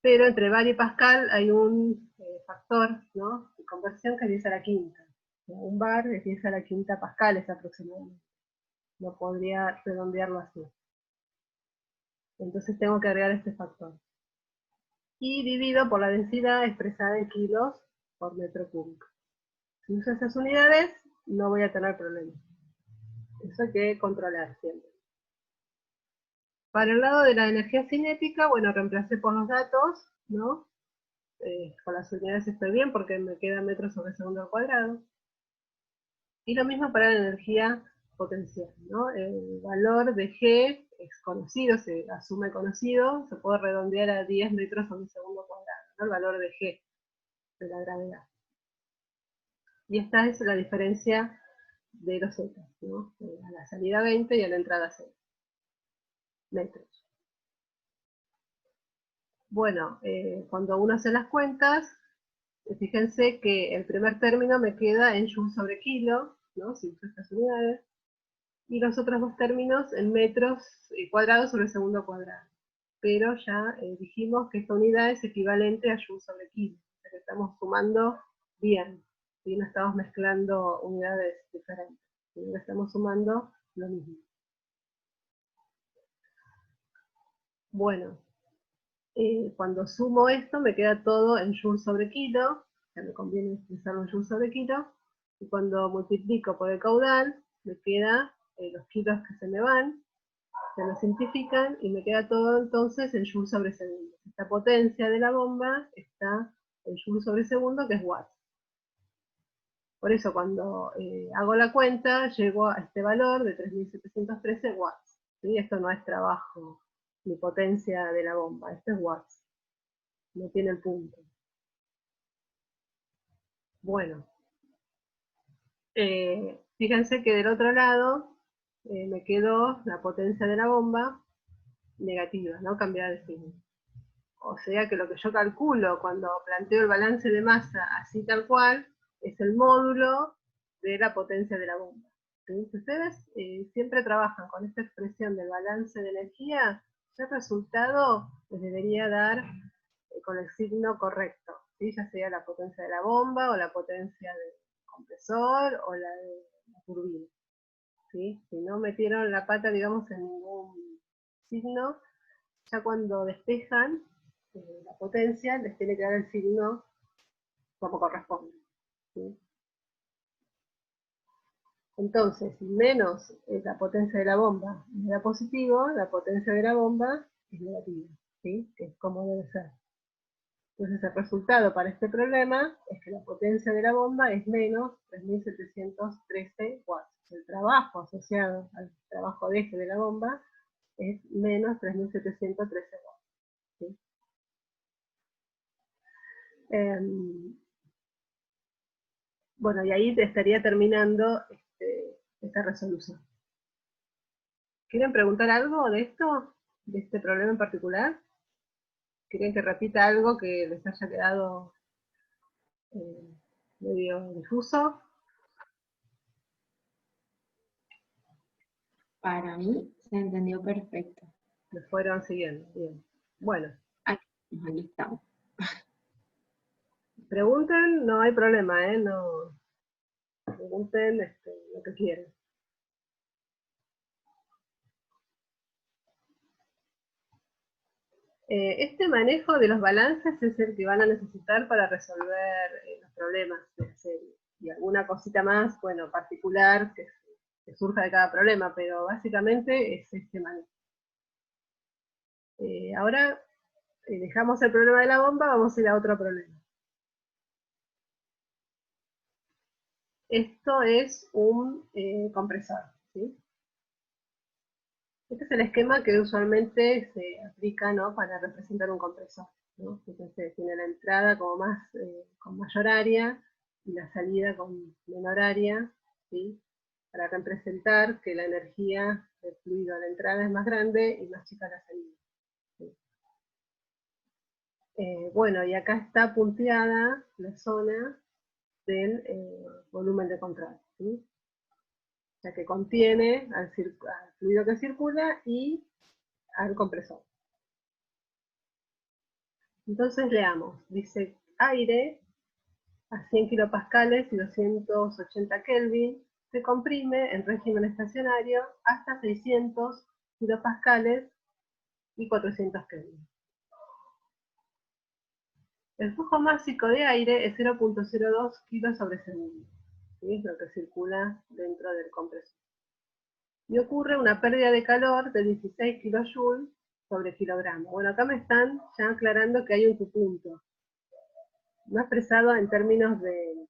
Pero entre bar y pascal hay un factor, ¿no?, de conversión que es 10 a la quinta. Un bar es 10 a la quinta pascales aproximadamente. No podría redondearlo así. Entonces tengo que agregar este factor. Y divido por la densidad expresada en kilos por metro cúbico. Si uso esas unidades, no voy a tener problemas. Eso hay que controlar siempre. Para el lado de la energía cinética, bueno, reemplacé por los datos, ¿no? Con las unidades estoy bien porque me queda metros sobre segundo al cuadrado. Y lo mismo para la energía potencial, ¿no? El valor de G es conocido, se asume conocido, se puede redondear a 10 metros sobre segundo cuadrado, ¿no?, el valor de G de la gravedad. Y esta es la diferencia de los z, ¿no?, a la salida 20 y a la entrada 0 metros. Bueno, cuando uno hace las cuentas, fíjense que el primer término me queda en joule sobre kilo, ¿no?, si uso estas unidades, y los otros dos términos en metros cuadrados sobre segundo cuadrado. Pero ya dijimos que esta unidad es equivalente a joule sobre kilo, o sea que estamos sumando bien, y no estamos mezclando unidades diferentes, sino que estamos sumando lo mismo. Bueno, cuando sumo esto me queda todo en joule sobre kilo, ya me conviene expresarlo en joule sobre kilo, y cuando multiplico por el caudal, me queda los kilos que se me van, se me simplifican y me queda todo entonces en joule sobre segundo. Esta potencia de la bomba está en joule sobre segundo, que es watts. Por eso cuando hago la cuenta, llego a este valor de 3.713 watts. ¿Sí? Esto no es trabajo ni potencia de la bomba, esto es watts. No tiene el punto. Bueno, fíjense que del otro lado me quedó la potencia de la bomba negativa, no cambiada de signo. O sea que lo que yo calculo cuando planteo el balance de masa así tal cual, es el módulo de la potencia de la bomba. ¿Sí? Si ustedes siempre trabajan con esta expresión del balance de energía, el resultado les debería dar con el signo correcto, ¿sí? Ya sea la potencia de la bomba, o la potencia del compresor, o la de la turbina. ¿Sí? Si no metieron la pata, digamos, en ningún signo, ya cuando despejan la potencia, les tiene que dar el signo como corresponde. ¿Sí? Entonces, si menos es la potencia de la bomba me da positivo, la potencia de la bomba es negativa, ¿sí? Que es como debe ser. Entonces el resultado para este problema es que la potencia de la bomba es menos 3.713 watts. El trabajo asociado al trabajo de eje de la bomba es menos 3.713 watts. ¿Sí? Bueno, y ahí te estaría terminando esta resolución. ¿Quieren preguntar algo de esto? ¿De este problema en particular? ¿Quieren que repita algo que les haya quedado medio difuso? Para mí se entendió perfecto. Me fueron siguiendo. Bien. Bueno. Aquí estamos. Pregunten, no hay problema, no, pregunten lo que quieran. Este manejo de los balances es el que van a necesitar para resolver los problemas de la serie. Y alguna cosita más, bueno, particular, que surja de cada problema, pero básicamente es este manejo. Ahora dejamos el problema de la bomba, vamos a ir a otro problema. Esto es un compresor, ¿sí? Este es el esquema que usualmente se aplica, ¿no?, para representar un compresor, ¿no? Entonces tiene la entrada como más, con mayor área y la salida con menor área, ¿sí? Para representar que la energía del fluido a la entrada es más grande y más chica la salida. ¿Sí? Bueno, y acá está punteada la zona del volumen de control, ¿sí? O sea, que contiene al fluido que circula y al compresor. Entonces leamos, dice aire a 100 kilopascales y 280 Kelvin se comprime en régimen estacionario hasta 600 kilopascales y 400 Kelvin. El flujo másico de aire es 0.02 kilos sobre segundo, ¿sí? Es lo que circula dentro del compresor. Y ocurre una pérdida de calor de 16 kilojoules sobre kilogramo. Bueno, acá me están ya aclarando que hay un punto. No expresado en términos de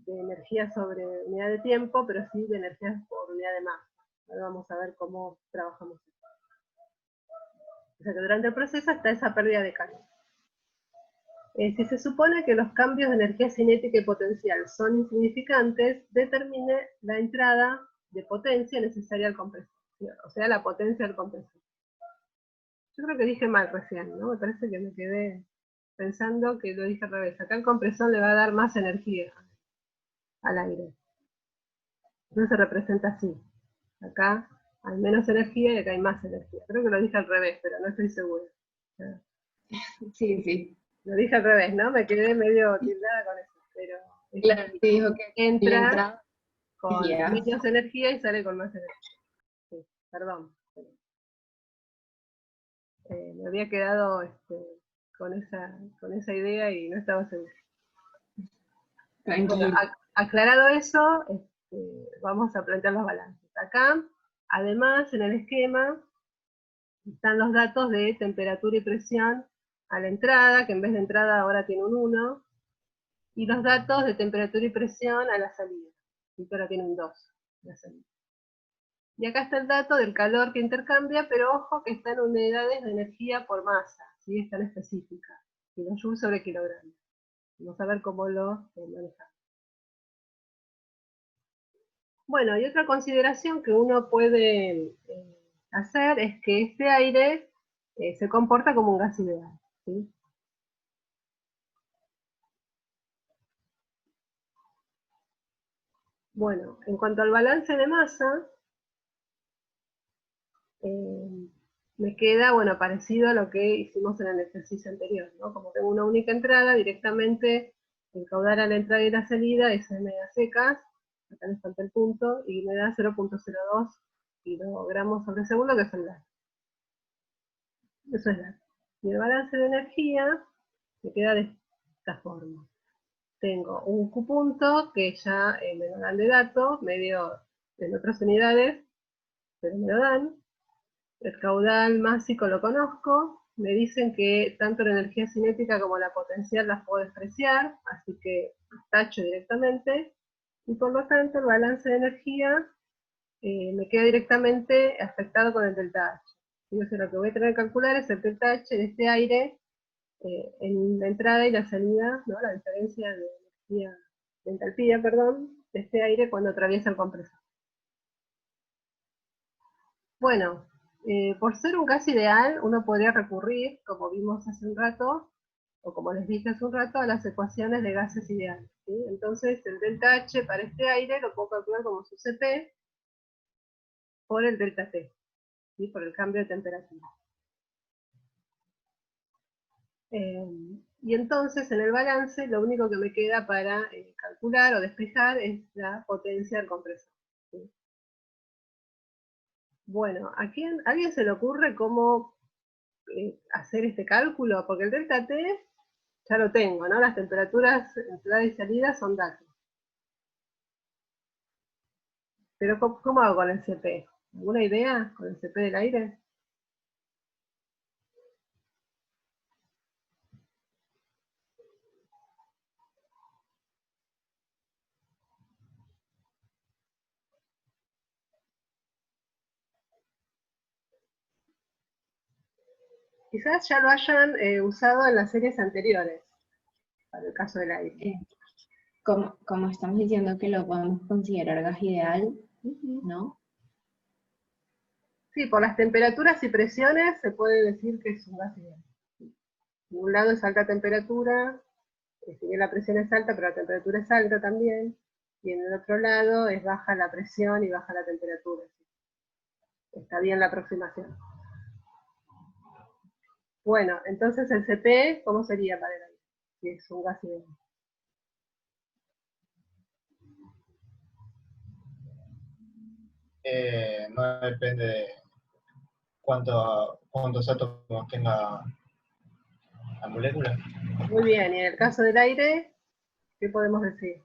energía sobre unidad de tiempo, pero sí de energía por unidad de masa. Ahora vamos a ver cómo trabajamos esto. O sea que durante el proceso está esa pérdida de calor. Si se supone que los cambios de energía cinética y potencial son insignificantes, determine la entrada de potencia necesaria al compresor, o sea, la potencia del compresor. Yo creo que dije mal recién, ¿no? Me parece que me quedé pensando que lo dije al revés. Acá el compresor le va a dar más energía al aire. No se representa así. Acá hay menos energía y acá hay más energía. Creo que lo dije al revés, pero no estoy segura. Sí, sí. Lo dije al revés, ¿no? Me quedé medio tildada con eso. Pero claro, te dijo que entra con menos energía y sale con más energía. Sí, perdón. me había quedado con esa idea y no estaba segura. Bueno, Tranquilo. aclarado eso, vamos a plantear los balances. Acá, además, en el esquema, están los datos de temperatura y presión a la entrada, que en vez de entrada ahora tiene un 1, y los datos de temperatura y presión a la salida, que ahora tiene un 2, la salida. Y acá está el dato del calor que intercambia, pero ojo que está en unidades de energía por masa, ¿sí? Es tan específica, kilojoules sobre kilogramo. Vamos a ver cómo lo manejamos. Bueno, y otra consideración que uno puede hacer es que este aire se comporta como un gas ideal, ¿sí? Bueno, en cuanto al balance de masa, me queda, bueno, parecido a lo que hicimos en el ejercicio anterior, ¿no? Como tengo una única entrada, directamente el caudal a la entrada y la salida es M a secas, acá les falta el punto, y me da 0.02 kilogramos sobre segundo, que es el gas. Eso es gas. Y el balance de energía me queda de esta forma. Tengo un Q punto, que ya me lo dan de dato, medio en otras unidades, pero me lo dan. El caudal másico lo conozco, me dicen que tanto la energía cinética como la potencial las puedo despreciar, así que tacho directamente, y por lo tanto el balance de energía me queda directamente afectado con el delta H. O sea, lo que voy a tener que calcular es el delta H de este aire en la entrada y la salida, ¿no? La diferencia de energía, de entalpía, perdón, de este aire cuando atraviesa el compresor. Bueno, por ser un gas ideal, uno podría recurrir, como vimos hace un rato, o como les dije hace un rato, a las ecuaciones de gases ideales, ¿sí? Entonces, el delta H para este aire lo puedo calcular como su Cp por el delta T, ¿sí? Por el cambio de temperatura. Y entonces, en el balance, lo único que me queda para calcular o despejar es la potencia del compresor, ¿sí? Bueno, ¿a alguien se le ocurre cómo hacer este cálculo? Porque el delta T ya lo tengo, ¿no? Las temperaturas entrada y salida son datos. Pero ¿cómo hago con el Cp? ¿Alguna idea con el Cp del aire? Quizás ya lo hayan usado en las series anteriores, para el caso del aire. Como estamos diciendo que lo podemos considerar gas ideal, ¿no? Sí, por las temperaturas y presiones se puede decir que es un gas ideal. De un lado es alta temperatura, si bien la presión es alta, pero la temperatura es alta también, y en el otro lado es baja la presión y baja la temperatura. Está bien la aproximación. Bueno, entonces el Cp, ¿cómo sería para el aire? Si es un gas ideal. No depende de cuántos átomos tenga la molécula. Muy bien, y en el caso del aire, ¿qué podemos decir?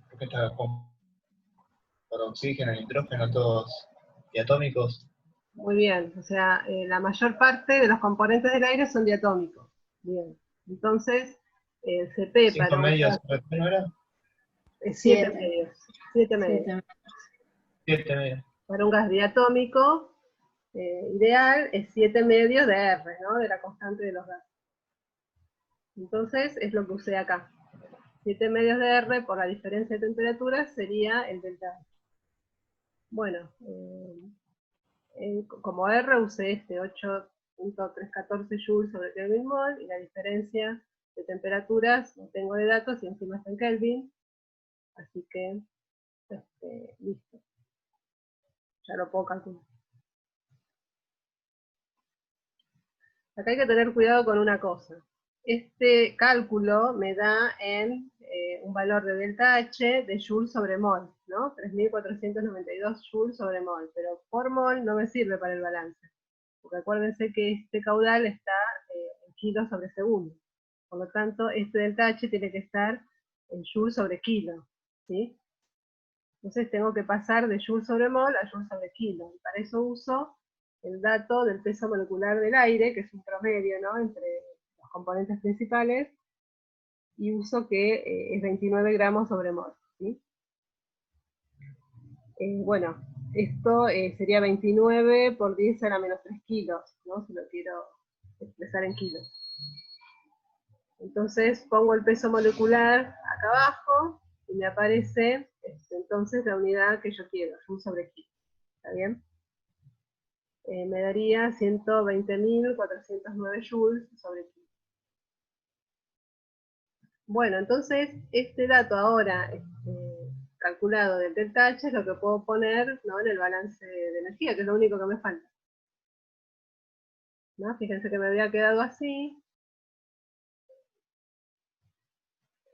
Porque está por oxígeno, nitrógeno, todos diatómicos. Muy bien, o sea, la mayor parte de los componentes del aire son diatómicos. Bien, entonces, el Cp 5 para un medios, gas ¿no era? es 7 7. medios. 7 medios. 7. 7 medios. Para un gas diatómico ideal es 7 medios de R, ¿no? De la constante de los gases. Entonces, es lo que usé acá. 7 medios de R por la diferencia de temperaturas sería el delta H. Bueno, como R usé este 8.314 joules sobre Kelvin mol, y la diferencia de temperaturas no tengo de datos y encima está en Kelvin, así que listo, ya lo puedo calcular. Acá hay que tener cuidado con una cosa. este cálculo me da en un valor de delta H de Joule sobre mol, ¿no? 3.492 Joule sobre mol, pero por mol no me sirve para el balance, porque acuérdense que este caudal está en kilos sobre segundo. Por lo tanto, este delta H tiene que estar en Joule sobre kilo, ¿sí? Entonces tengo que pasar de Joule sobre mol a Joule sobre kilo, y para eso uso el dato del peso molecular del aire, que es un promedio, ¿no?, entre los componentes principales, y uso que es 29 gramos sobre mol, ¿sí? Bueno, esto sería 29 por 10 a la menos 3 kilos, ¿no?, si lo quiero expresar en kilos. Entonces pongo el peso molecular acá abajo, y me aparece entonces la unidad que yo quiero, Joule sobre kilo. ¿Está bien? Me daría 120.409 joules sobre kilo. Bueno, entonces este dato ahora calculado del delta H es lo que puedo poner, ¿no?, en el balance de energía, que es lo único que me falta, ¿no? Fíjense que me había quedado así.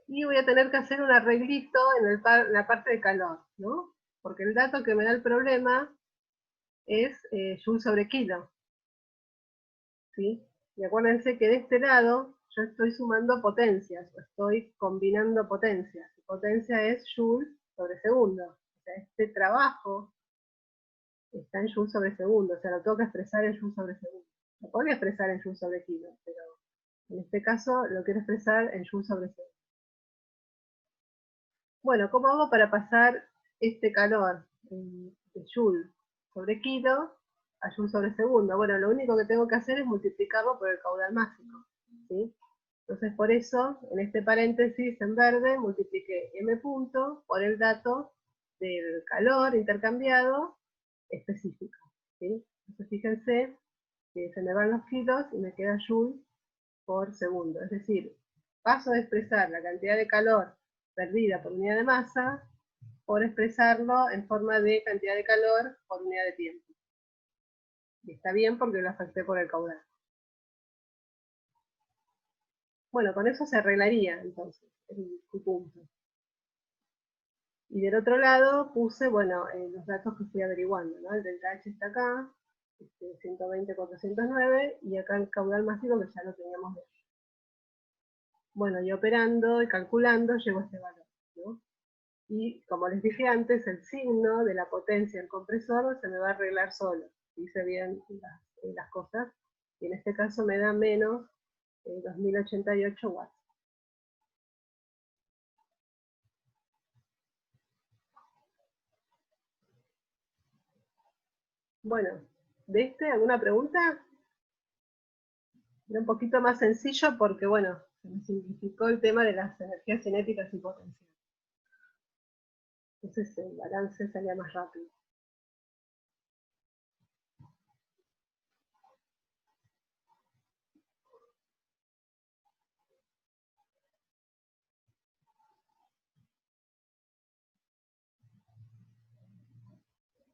Y voy a tener que hacer un arreglito en la parte de calor, ¿no? Porque el dato que me da el problema es Joule sobre kilo, ¿sí? Y acuérdense que de este lado yo estoy sumando potencias, o estoy combinando potencias. Y potencia es Joule sobre segundo. O sea, este trabajo está en Joule sobre segundo, o sea, lo tengo que expresar en Joule sobre segundo. Lo podría expresar en Joule sobre kilo, pero en este caso lo quiero expresar en Joule sobre segundo. Bueno, ¿cómo hago para pasar este calor de Joule sobre kilo a Joule sobre segundo? Bueno, lo único que tengo que hacer es multiplicarlo por el caudal máximo, ¿sí? Entonces, por eso, en este paréntesis en verde, multipliqué m punto por el dato del calor intercambiado específico, ¿sí? Entonces, fíjense que se me van los kilos y me queda Joule por segundo. Es decir, paso a expresar la cantidad de calor perdida por unidad de masa por expresarlo en forma de cantidad de calor por unidad de tiempo. Y está bien porque lo afecté por el caudal. Bueno, con eso se arreglaría entonces el punto. Y del otro lado puse, bueno, los datos que fui averiguando, ¿no? El delta H está acá, 120.409, y acá el caudal máximo que ya lo teníamos hecho. Bueno, y operando y calculando llego a este valor, ¿no? Y como les dije antes, el signo de la potencia del compresor se me va a arreglar solo. Hice bien las cosas, y en este caso me da menos 2088 watts. Bueno, ¿de alguna pregunta? Era un poquito más sencillo porque, bueno, se me simplificó el tema de las energías cinéticas y potenciales. Entonces el balance salía más rápido.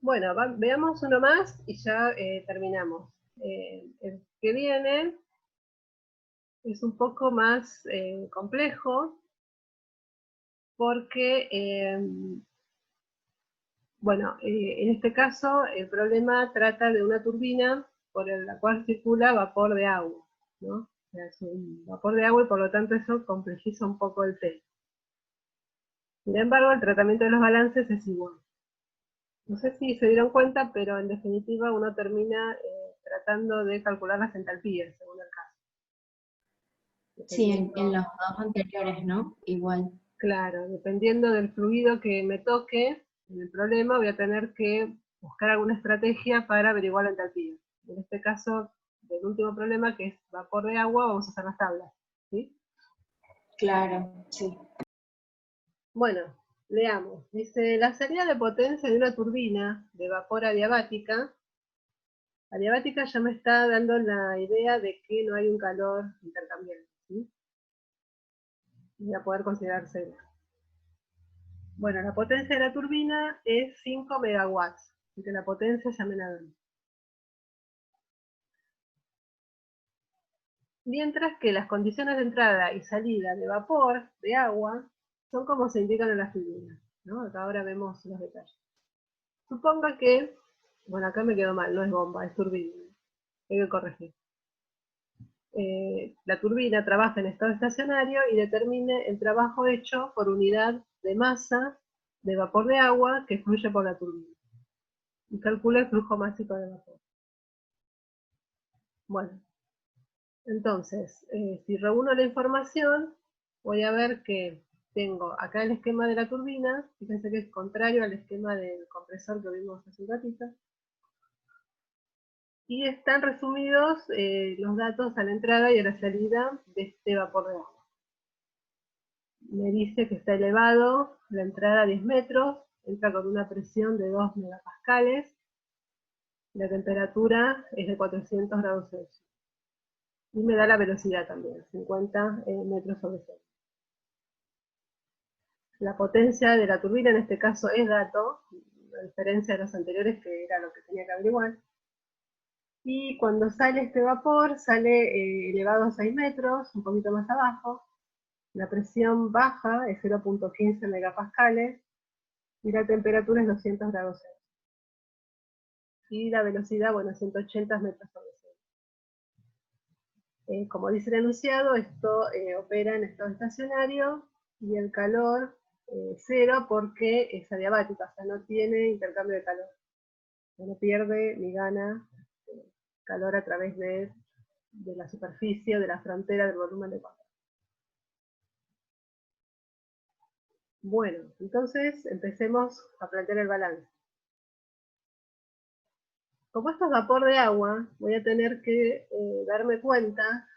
Bueno, veamos uno más y ya terminamos. El que viene es un poco más complejo porque, bueno, en este caso el problema trata de una turbina por la cual circula vapor de agua, ¿no? O sea, es un vapor de agua y por lo tanto eso complejiza un poco el tema. Sin embargo, el tratamiento de los balances es igual. No sé si se dieron cuenta, pero en definitiva uno termina tratando de calcular las entalpías, según el caso. Sí, en los dos anteriores, ¿no? Igual. Claro, dependiendo del fluido que me toque en el problema, voy a tener que buscar alguna estrategia para averiguar la entalpía. En este caso, del último problema, que es vapor de agua, vamos a hacer las tablas, ¿sí? Claro, sí. Bueno, leamos. Dice, la salida de potencia de una turbina de vapor adiabática. Adiabática ya me está dando la idea de que no hay un calor intercambiable, ¿sí? Voy a poder considerarse. Bueno, la potencia de la turbina es 5 megawatts, así que la potencia ya me la dan. Mientras que las condiciones de entrada y salida de vapor, de agua, son como se indican en la figura, ¿no? Acá ahora vemos los detalles. Suponga que, bueno, acá me quedó mal, no es bomba, es turbina. Hay que corregir. La turbina trabaja en estado estacionario y determine el trabajo hecho por unidad de masa de vapor de agua que fluye por la turbina. Y calcula el flujo máximo de vapor. Bueno, entonces, si reúno la información, voy a ver que tengo acá el esquema de la turbina, fíjense que es contrario al esquema del compresor que vimos hace un ratito. Y están resumidos los datos a la entrada y a la salida de este vapor de agua. Me dice que está elevado la entrada a 10 metros, entra con una presión de 2 megapascales, la temperatura es de 400 grados Celsius. Y me da la velocidad también, 50 metros sobre segundo. La potencia de la turbina en este caso es dato, a diferencia de los anteriores que era lo que tenía que averiguar. Y cuando sale este vapor, sale elevado a 6 metros, un poquito más abajo. La presión baja es 0.15 megapascales y la temperatura es 200 grados Celsius. Y la velocidad, bueno, 180 metros sobre segundo. Como dice el enunciado, esto opera en estado estacionario y el calor cero porque es adiabática, o sea, no tiene intercambio de calor. No pierde ni gana calor a través de la superficie, de la frontera del volumen de control. Bueno, entonces empecemos a plantear el balance. Como esto es vapor de agua, voy a tener que darme cuenta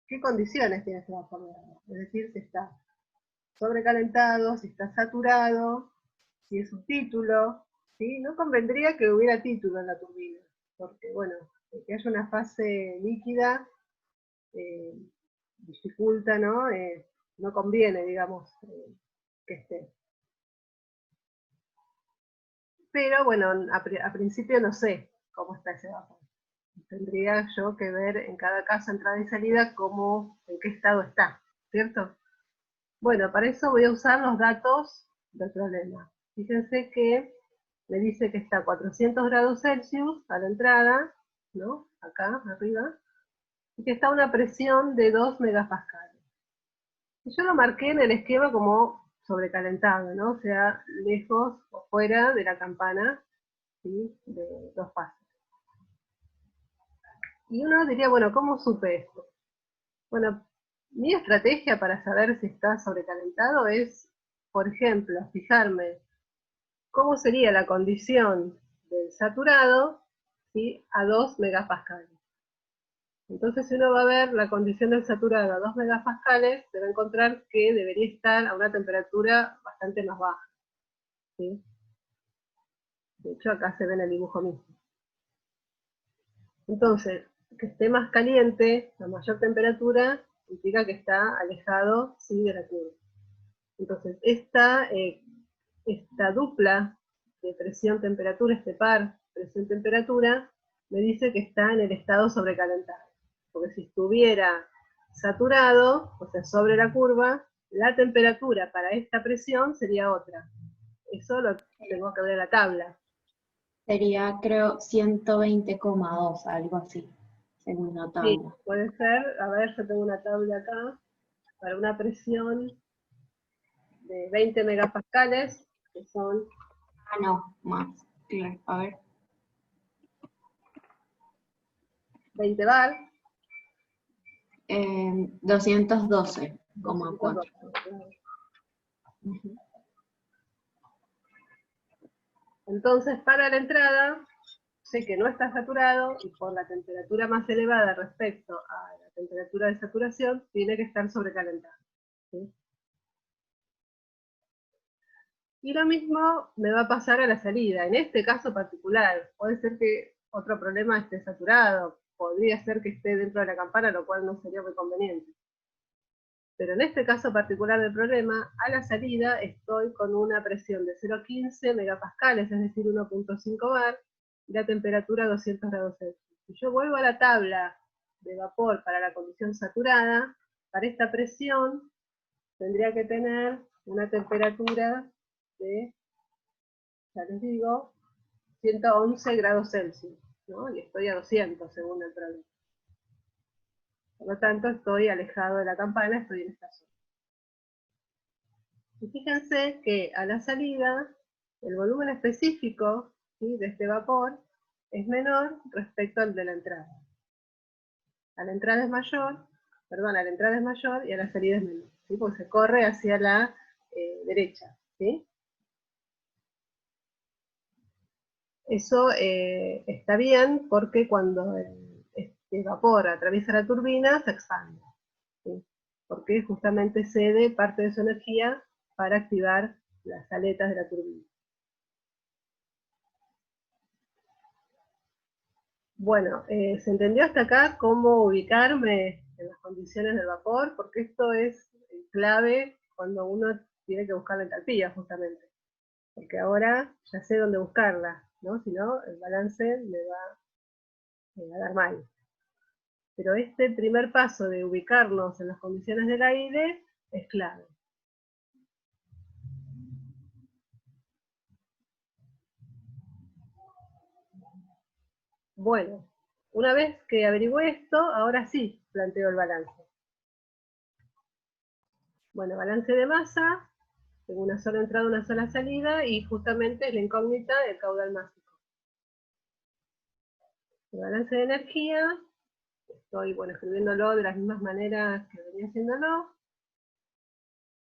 qué condiciones tiene este vapor de agua. Es decir, si está sobrecalentado, si está saturado, si es un título, ¿sí? No convendría que hubiera título en la turbina, porque bueno, que haya una fase líquida dificulta, ¿no? No conviene, digamos, que esté. Pero bueno, a principio no sé cómo está ese vapor. Tendría yo que ver en cada caso, entrada y salida, en qué estado está, ¿cierto? Bueno, para eso voy a usar los datos del problema. Fíjense que me dice que está a 400 grados Celsius a la entrada, ¿no? Acá, arriba, y que está a una presión de 2 megapascales. Y yo lo marqué en el esquema como sobrecalentado, ¿no? O sea, lejos o fuera de la campana, ¿sí? De 2 pasos. Y uno diría, bueno, ¿cómo supe esto? Bueno, mi estrategia para saber si está sobrecalentado es, por ejemplo, fijarme cómo sería la condición del saturado, ¿sí? A 2 megapascales. Entonces, si uno va a ver la condición del saturado a 2 megapascales, se va a encontrar que debería estar a una temperatura bastante más baja, ¿sí? De hecho, acá se ve en el dibujo mismo. Entonces, que esté más caliente, a mayor temperatura, implica que está alejado, sí, de la curva. Entonces, esta dupla de presión-temperatura, este par presión-temperatura, me dice que está en el estado sobrecalentado. Porque si estuviera saturado, o sea, sobre la curva, la temperatura para esta presión sería otra. Eso lo tengo que ver en la tabla. Sería, creo, 120,2, algo así, según la tabla. Sí, puede ser. A ver, yo tengo una tabla acá para una presión de 20 megapascales, que son... Ah, no, más, claro, a ver. 20 bar. 212,4. Entonces, para la entrada, sé que no está saturado y por la temperatura más elevada respecto a la temperatura de saturación, tiene que estar sobrecalentado, ¿sí? Y lo mismo me va a pasar a la salida. En este caso particular, puede ser que otro problema esté saturado, podría ser que esté dentro de la campana, lo cual no sería muy conveniente. Pero en este caso particular del problema, a la salida estoy con una presión de 0,15 megapascales, es decir, 1.5 bar, y la temperatura 200 grados Celsius. Si yo vuelvo a la tabla de vapor para la condición saturada, para esta presión tendría que tener una temperatura de, ya les digo, 111 grados Celsius, ¿no? Y estoy a 200 según el problema. Por lo tanto, estoy alejado de la campana, estoy en esta zona. Y fíjense que a la salida, el volumen específico, ¿sí?, de este vapor es menor respecto al de la entrada. A la entrada es mayor, perdón, a la entrada es mayor y a la salida es menor, ¿sí?, porque se corre hacia la derecha, ¿sí? Eso está bien porque cuando este vapor atraviesa la turbina se expande, ¿sí?, porque justamente cede parte de su energía para activar las aletas de la turbina. Bueno, ¿se entendió hasta acá cómo ubicarme en las condiciones del vapor? Porque esto es clave cuando uno tiene que buscar la entalpía, justamente. Porque ahora ya sé dónde buscarla, ¿no? Si no, el balance me va a dar mal. Pero este primer paso de ubicarnos en las condiciones del aire es clave. Bueno, una vez que averigüé esto, ahora sí planteo el balance. Bueno, balance de masa, tengo una sola entrada, una sola salida, y justamente es la incógnita del caudal másico. El balance de energía, estoy escribiéndolo de las mismas maneras que venía haciéndolo.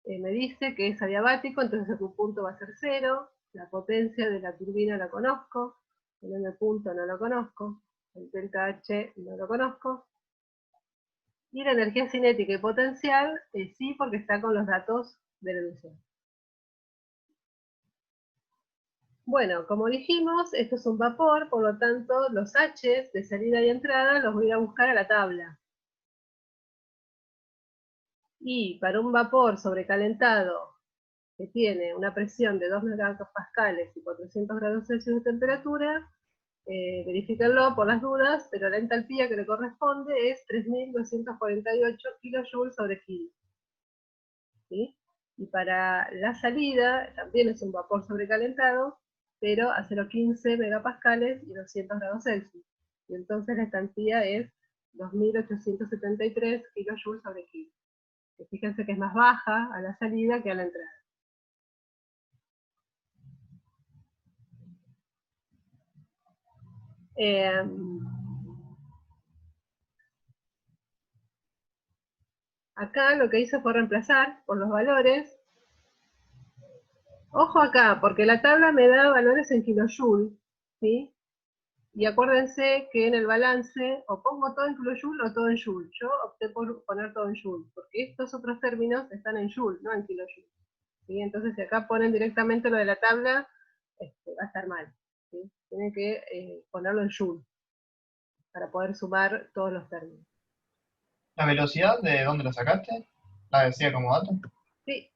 Me dice que es adiabático, entonces el punto va a ser 0. La potencia de la turbina la conozco, el M punto no lo conozco, el delta H no lo conozco. Y la energía cinética y potencial, sí, porque está con los datos de la ilusión. Bueno, como dijimos, esto es un vapor, por lo tanto, los H's de salida y entrada los voy a buscar a la tabla. Y para un vapor sobrecalentado que tiene una presión de 2 megapascales y 400 grados Celsius de temperatura, verifíquenlo por las dudas, pero la entalpía que le corresponde es 3248 kilojoules sobre kilo. ¿Sí? Y para la salida, también es un vapor sobrecalentado, pero a 0,15 megapascales y 200 grados Celsius. Y entonces la entalpía es 2873 kilojoules sobre kilo. Que fíjense que es más baja a la salida que a la entrada. Acá lo que hice fue reemplazar por los valores. Ojo acá, porque la tabla me da valores en kilojoule, ¿sí? Y acuérdense que en el balance o pongo todo en kilojoule o todo en joule. Yo opté por poner todo en joule, porque estos otros términos están en joule, no en kilojoule, ¿sí? Entonces si acá ponen directamente lo de la tabla, va a estar mal, ¿sí? Tienen que ponerlo en joule para poder sumar todos los términos. ¿La velocidad de dónde la sacaste? ¿La decía como dato? Sí.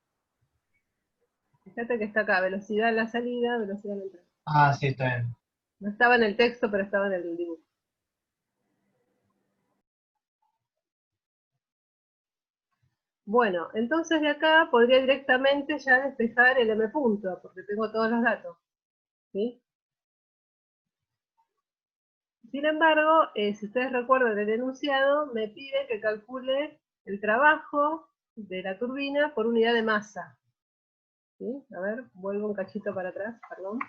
Fíjate que está acá, velocidad en la salida, velocidad en la entrada. Ah, sí, está bien. No estaba en el texto, pero estaba en el dibujo. Bueno, entonces de acá podría directamente ya despejar el M punto, porque tengo todos los datos, ¿sí? Sin embargo, si ustedes recuerdan el enunciado, me pide que calcule el trabajo de la turbina por unidad de masa. ¿Sí? A ver, vuelvo un cachito para atrás, perdón.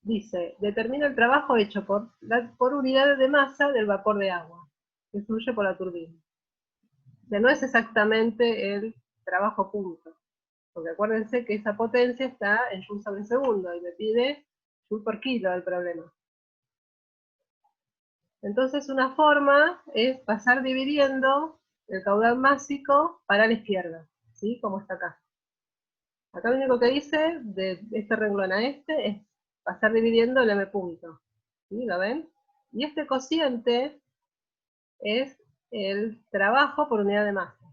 Dice, determina el trabajo hecho por unidad de masa del vapor de agua, que fluye por la turbina. O sea, no es exactamente el trabajo punto, porque acuérdense que esa potencia está en joules sobre segundo, y me pide joule por kilo el problema. Entonces una forma es pasar dividiendo el caudal másico para la izquierda, ¿sí? Como está acá. Acá lo único que dice, de este renglón a este, es pasar dividiendo el M punto. ¿Sí? ¿Lo ven? Y este cociente es el trabajo por unidad de masa.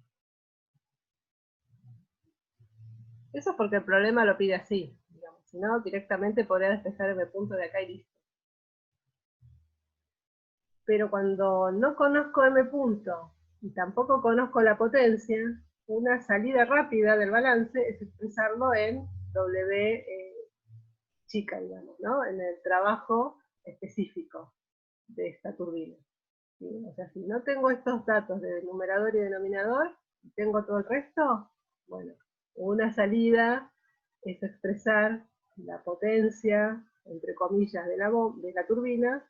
Eso es porque el problema lo pide así, digamos. Si no, directamente podría despejar M punto de acá y listo. Pero cuando no conozco M punto y tampoco conozco la potencia, una salida rápida del balance es expresarlo en W chica, digamos, ¿no? En el trabajo específico de esta turbina. ¿Sí? O sea, si no tengo estos datos de numerador y denominador, y tengo todo el resto, bueno, una salida es expresar la potencia, entre comillas, de la turbina,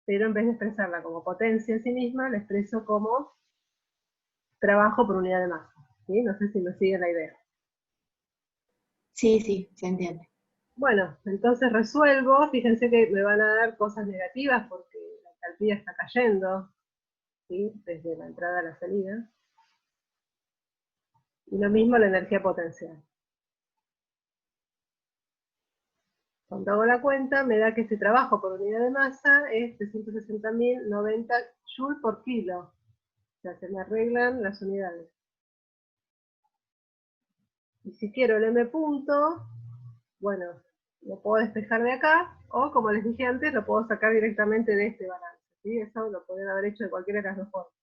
pero en vez de expresarla como potencia en sí misma, la expreso como trabajo por unidad de masa. ¿Sí? No sé si me sigue la idea. Sí, sí, se entiende. Bueno, entonces resuelvo, fíjense que me van a dar cosas negativas porque la entalpía está cayendo, ¿sí? Desde la entrada a la salida. Y lo mismo la energía potencial. Cuando hago la cuenta, me da que este trabajo por unidad de masa es 360.090 joules por kilo. O sea, se me arreglan las unidades. Y si quiero el M punto, bueno, lo puedo despejar de acá, o como les dije antes, lo puedo sacar directamente de este balance. ¿Sí? Eso lo podrían haber hecho de cualquiera de las dos formas.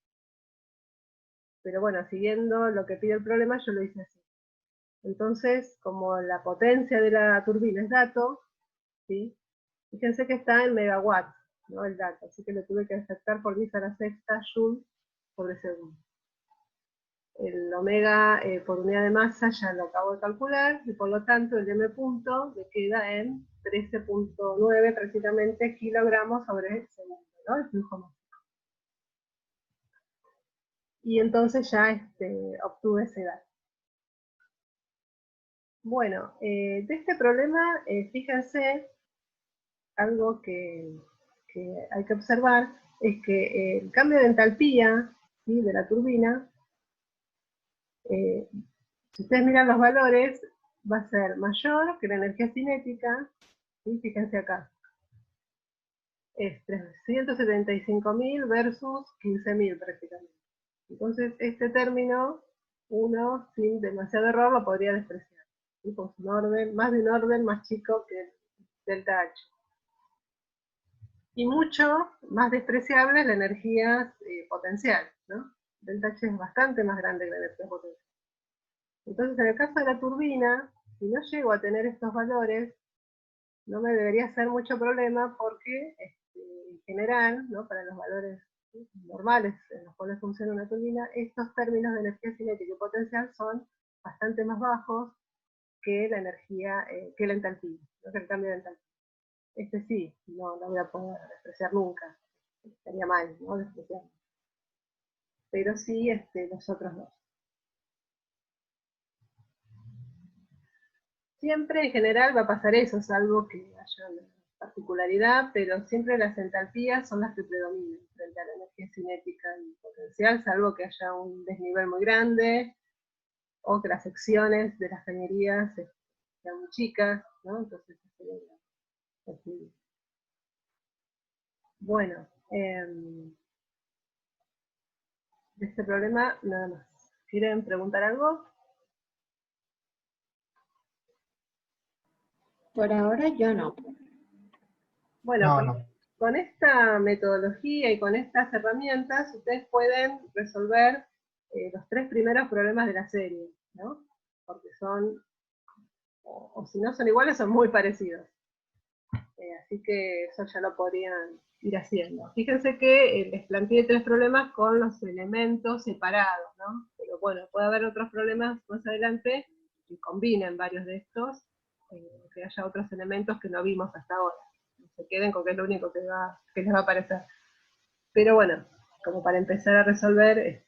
Pero bueno, siguiendo lo que pide el problema, yo lo hice así. Entonces, como la potencia de la turbina es dato, ¿sí? Fíjense que está en megawatts, ¿no? El dato, así que lo tuve que aceptar por 10 a la sexta joules por segundo. El omega por unidad de masa ya lo acabo de calcular, y por lo tanto el M punto me queda en 13.9 prácticamente kilogramos sobre segundo, ¿no? El flujo máximo. Y entonces ya obtuve ese dato. Bueno, de este problema, fíjense, algo que hay que observar es que el cambio de entalpía, ¿sí? De la turbina, si ustedes miran los valores, va a ser mayor que la energía cinética, ¿sí? Fíjense acá, es 375.000 versus 15.000 prácticamente. Entonces este término, uno sin demasiado error lo podría despreciar, ¿sí? Con un orden, más de un orden más chico que delta H. Y mucho más despreciable la energía potencial, ¿no? Delta H es bastante más grande que la energía potencial. Entonces, en el caso de la turbina, si no llego a tener estos valores, no me debería hacer mucho problema porque, en general, ¿no? Para los valores normales en los cuales funciona una turbina, estos términos de energía cinética y potencial son bastante más bajos que la energía, que la entalpía, ¿no? Que el cambio de entalpía. Este sí, no lo voy a poder despreciar nunca. Estaría mal, ¿no? Despreciar. Pero sí los otros dos. Siempre en general va a pasar eso, salvo que haya una particularidad, pero siempre las entalpías son las que predominan frente a la energía cinética y potencial, salvo que haya un desnivel muy grande o que las secciones de las cañerías sean muy chicas, ¿no? Entonces sería así. Bueno, de este problema nada más. ¿Quieren preguntar algo? Por ahora yo no. Bueno, No. con esta metodología y con estas herramientas, ustedes pueden resolver los 3 primeros problemas de la serie, ¿no? Porque son, o si no son iguales, son muy parecidos. Así que eso ya lo podrían ir haciendo. Fíjense que les planteé 3 problemas con los elementos separados, ¿no? Pero bueno, puede haber otros problemas más adelante que combinen varios de estos, que haya otros elementos que no vimos hasta ahora. No se queden con que es lo único que les va a aparecer. Pero bueno, como para empezar a resolver,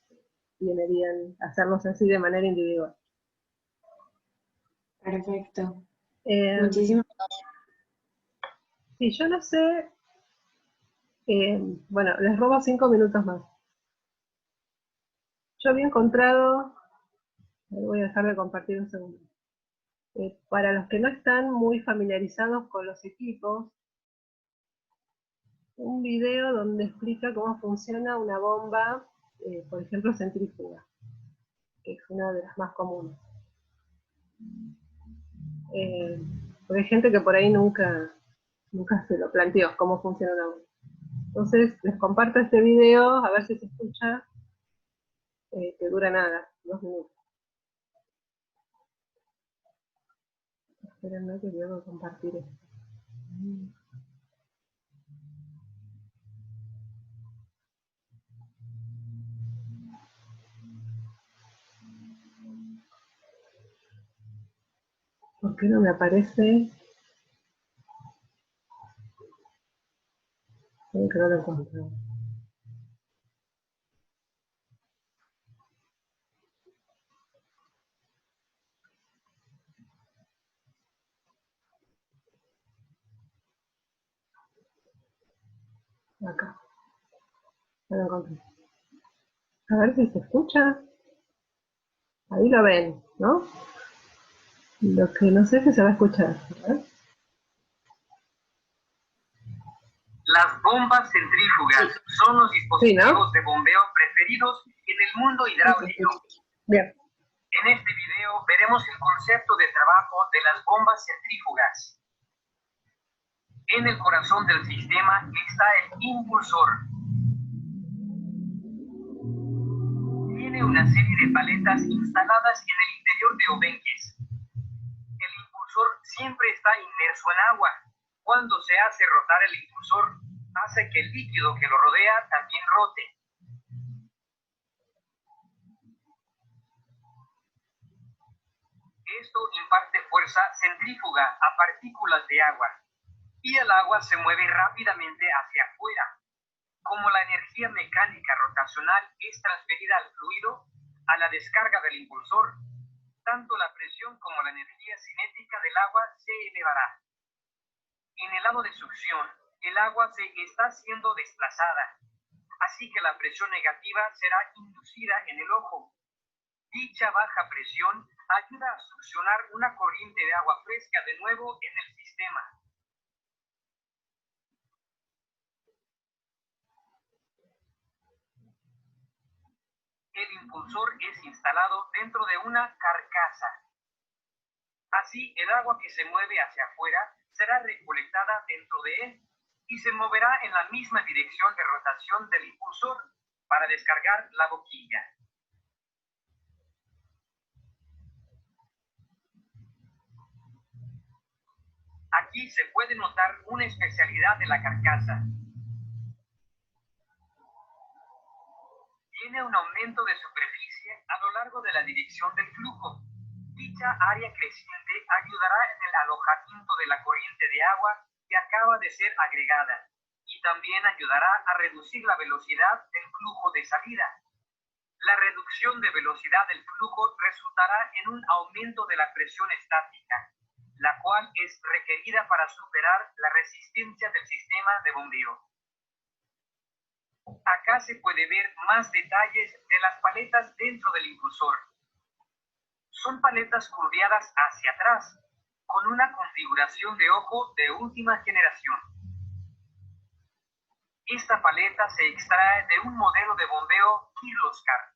viene bien hacerlos así de manera individual. Perfecto. Eh, Muchísimas sí, yo no sé, bueno, les robo 5 minutos más. Yo había encontrado, voy a dejar de compartir un segundo. Para los que no están muy familiarizados con los equipos, un video donde explica cómo funciona una bomba, por ejemplo, centrífuga, que es una de las más comunes. Porque hay gente que por ahí nunca se lo planteó cómo funciona una bomba. Entonces les comparto este video, a ver si se escucha, que dura nada, 2 minutos. Espérenme que voy a compartir esto. ¿Por qué no me aparece? Creo que no lo encuentro. Acá. No lo encontré. A ver si se escucha. Ahí lo ven, ¿no? Lo que no sé si se va a escuchar. ¿Eh? Las bombas centrífugas son los dispositivos de bombeo preferidos en el mundo hidráulico. Bien. En este video veremos el concepto de trabajo de las bombas centrífugas. En el corazón del sistema está el impulsor. Tiene una serie de paletas instaladas en el interior de obenques. El impulsor siempre está inmerso en agua. Cuando se hace rotar el impulsor, hace que el líquido que lo rodea también rote. Esto imparte fuerza centrífuga a partículas de agua, y el agua se mueve rápidamente hacia afuera. Como la energía mecánica rotacional es transferida al fluido, a la descarga del impulsor, tanto la presión como la energía cinética del agua se elevará. En el lado de succión, el agua se está siendo desplazada, así que la presión negativa será inducida en el ojo. Dicha baja presión ayuda a succionar una corriente de agua fresca de nuevo en el sistema. El impulsor es instalado dentro de una carcasa. Así, el agua que se mueve hacia afuera será recolectada dentro de él y se moverá en la misma dirección de rotación del impulsor para descargar la boquilla. Aquí se puede notar una especialidad de la carcasa. Tiene un aumento de superficie a lo largo de la dirección del flujo. Dicha área creciente ayudará en el alojamiento de la corriente de agua que acaba de ser agregada y también ayudará a reducir la velocidad del flujo de salida. La reducción de velocidad del flujo resultará en un aumento de la presión estática, la cual es requerida para superar la resistencia del sistema de bombeo. Acá se puede ver más detalles de las paletas dentro del impulsor. Son paletas curveadas hacia atrás, con una configuración de ojo de última generación. Esta paleta se extrae de un modelo de bombeo Kirloskar.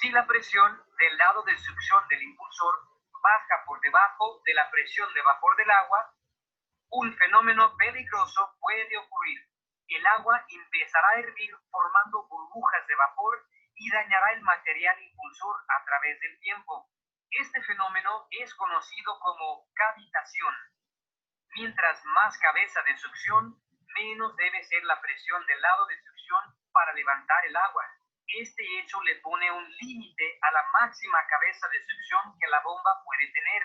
Si la presión del lado de succión del impulsor baja por debajo de la presión de vapor del agua, un fenómeno peligroso puede ocurrir. El agua empezará a hervir formando burbujas de vapor y dañará el material impulsor a través del tiempo. Este fenómeno es conocido como cavitación. Mientras más cabeza de succión, menos debe ser la presión del lado de succión para levantar el agua. Este hecho le pone un límite a la máxima cabeza de succión que la bomba puede tener.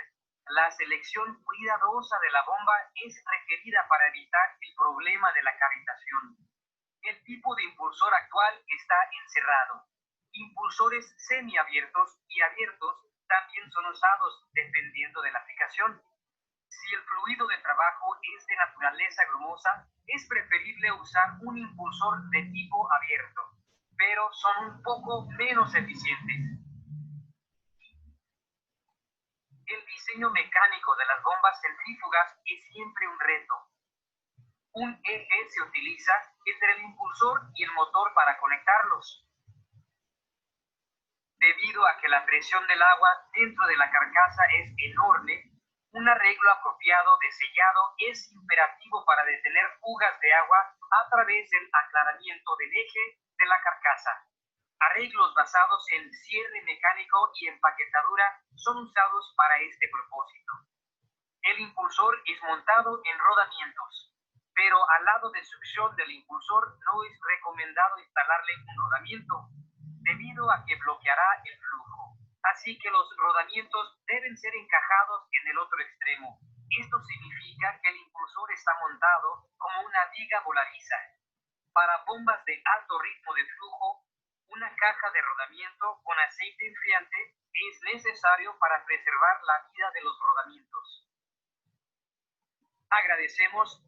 La selección cuidadosa de la bomba es requerida para evitar el problema de la cavitación. El tipo de impulsor actual está encerrado. Impulsores semiabiertos y abiertos también son usados dependiendo de la aplicación. Si el fluido de trabajo es de naturaleza grumosa, es preferible usar un impulsor de tipo abierto, pero son un poco menos eficientes. El diseño mecánico de las bombas centrífugas es siempre un reto. Un eje se utiliza entre el impulsor y el motor para conectarlos. Debido a que la presión del agua dentro de la carcasa es enorme, Un arreglo apropiado de sellado es imperativo para detener fugas de agua a través del aclaramiento del eje de la carcasa. Arreglos basados en cierre mecánico y empaquetadura son usados para este propósito. El impulsor es montado en rodamientos, pero al lado de succión del impulsor no es recomendado instalarle un rodamiento, debido a que bloqueará el flujo. Así que los rodamientos deben ser encajados en el otro extremo. Esto significa que el impulsor está montado como una viga voladiza. Para bombas de alto ritmo de flujo, una caja de rodamiento con aceite enfriante es necesario para preservar la vida de los rodamientos. Agradecemos.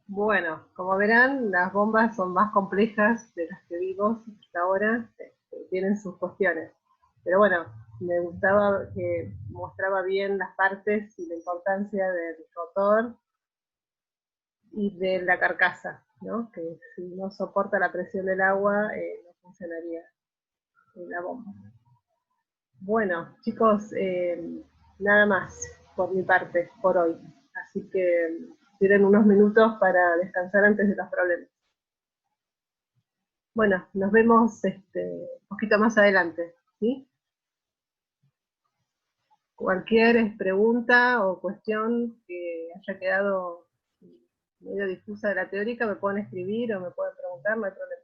Bueno, como verán, las bombas son más complejas de las que vimos hasta ahora, tienen sus cuestiones. Pero bueno, me gustaba que mostraba bien las partes y la importancia del rotor y de la carcasa, ¿no? Que si no soporta la presión del agua, no funcionaría la bomba. Bueno, chicos, nada más por mi parte, por hoy. Así que tienen unos minutos para descansar antes de los problemas. Bueno, nos vemos un poquito más adelante, ¿sí? Cualquier pregunta o cuestión que haya quedado medio difusa de la teórica me pueden escribir o me pueden preguntar, no hay problema.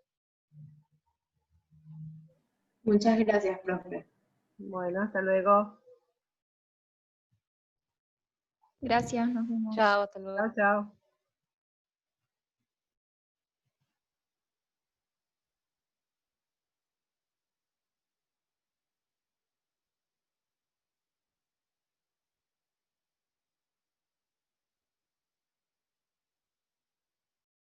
Muchas gracias, profe. Bueno, hasta luego. Gracias, nos vemos. Chao, hasta luego. Chao, chao.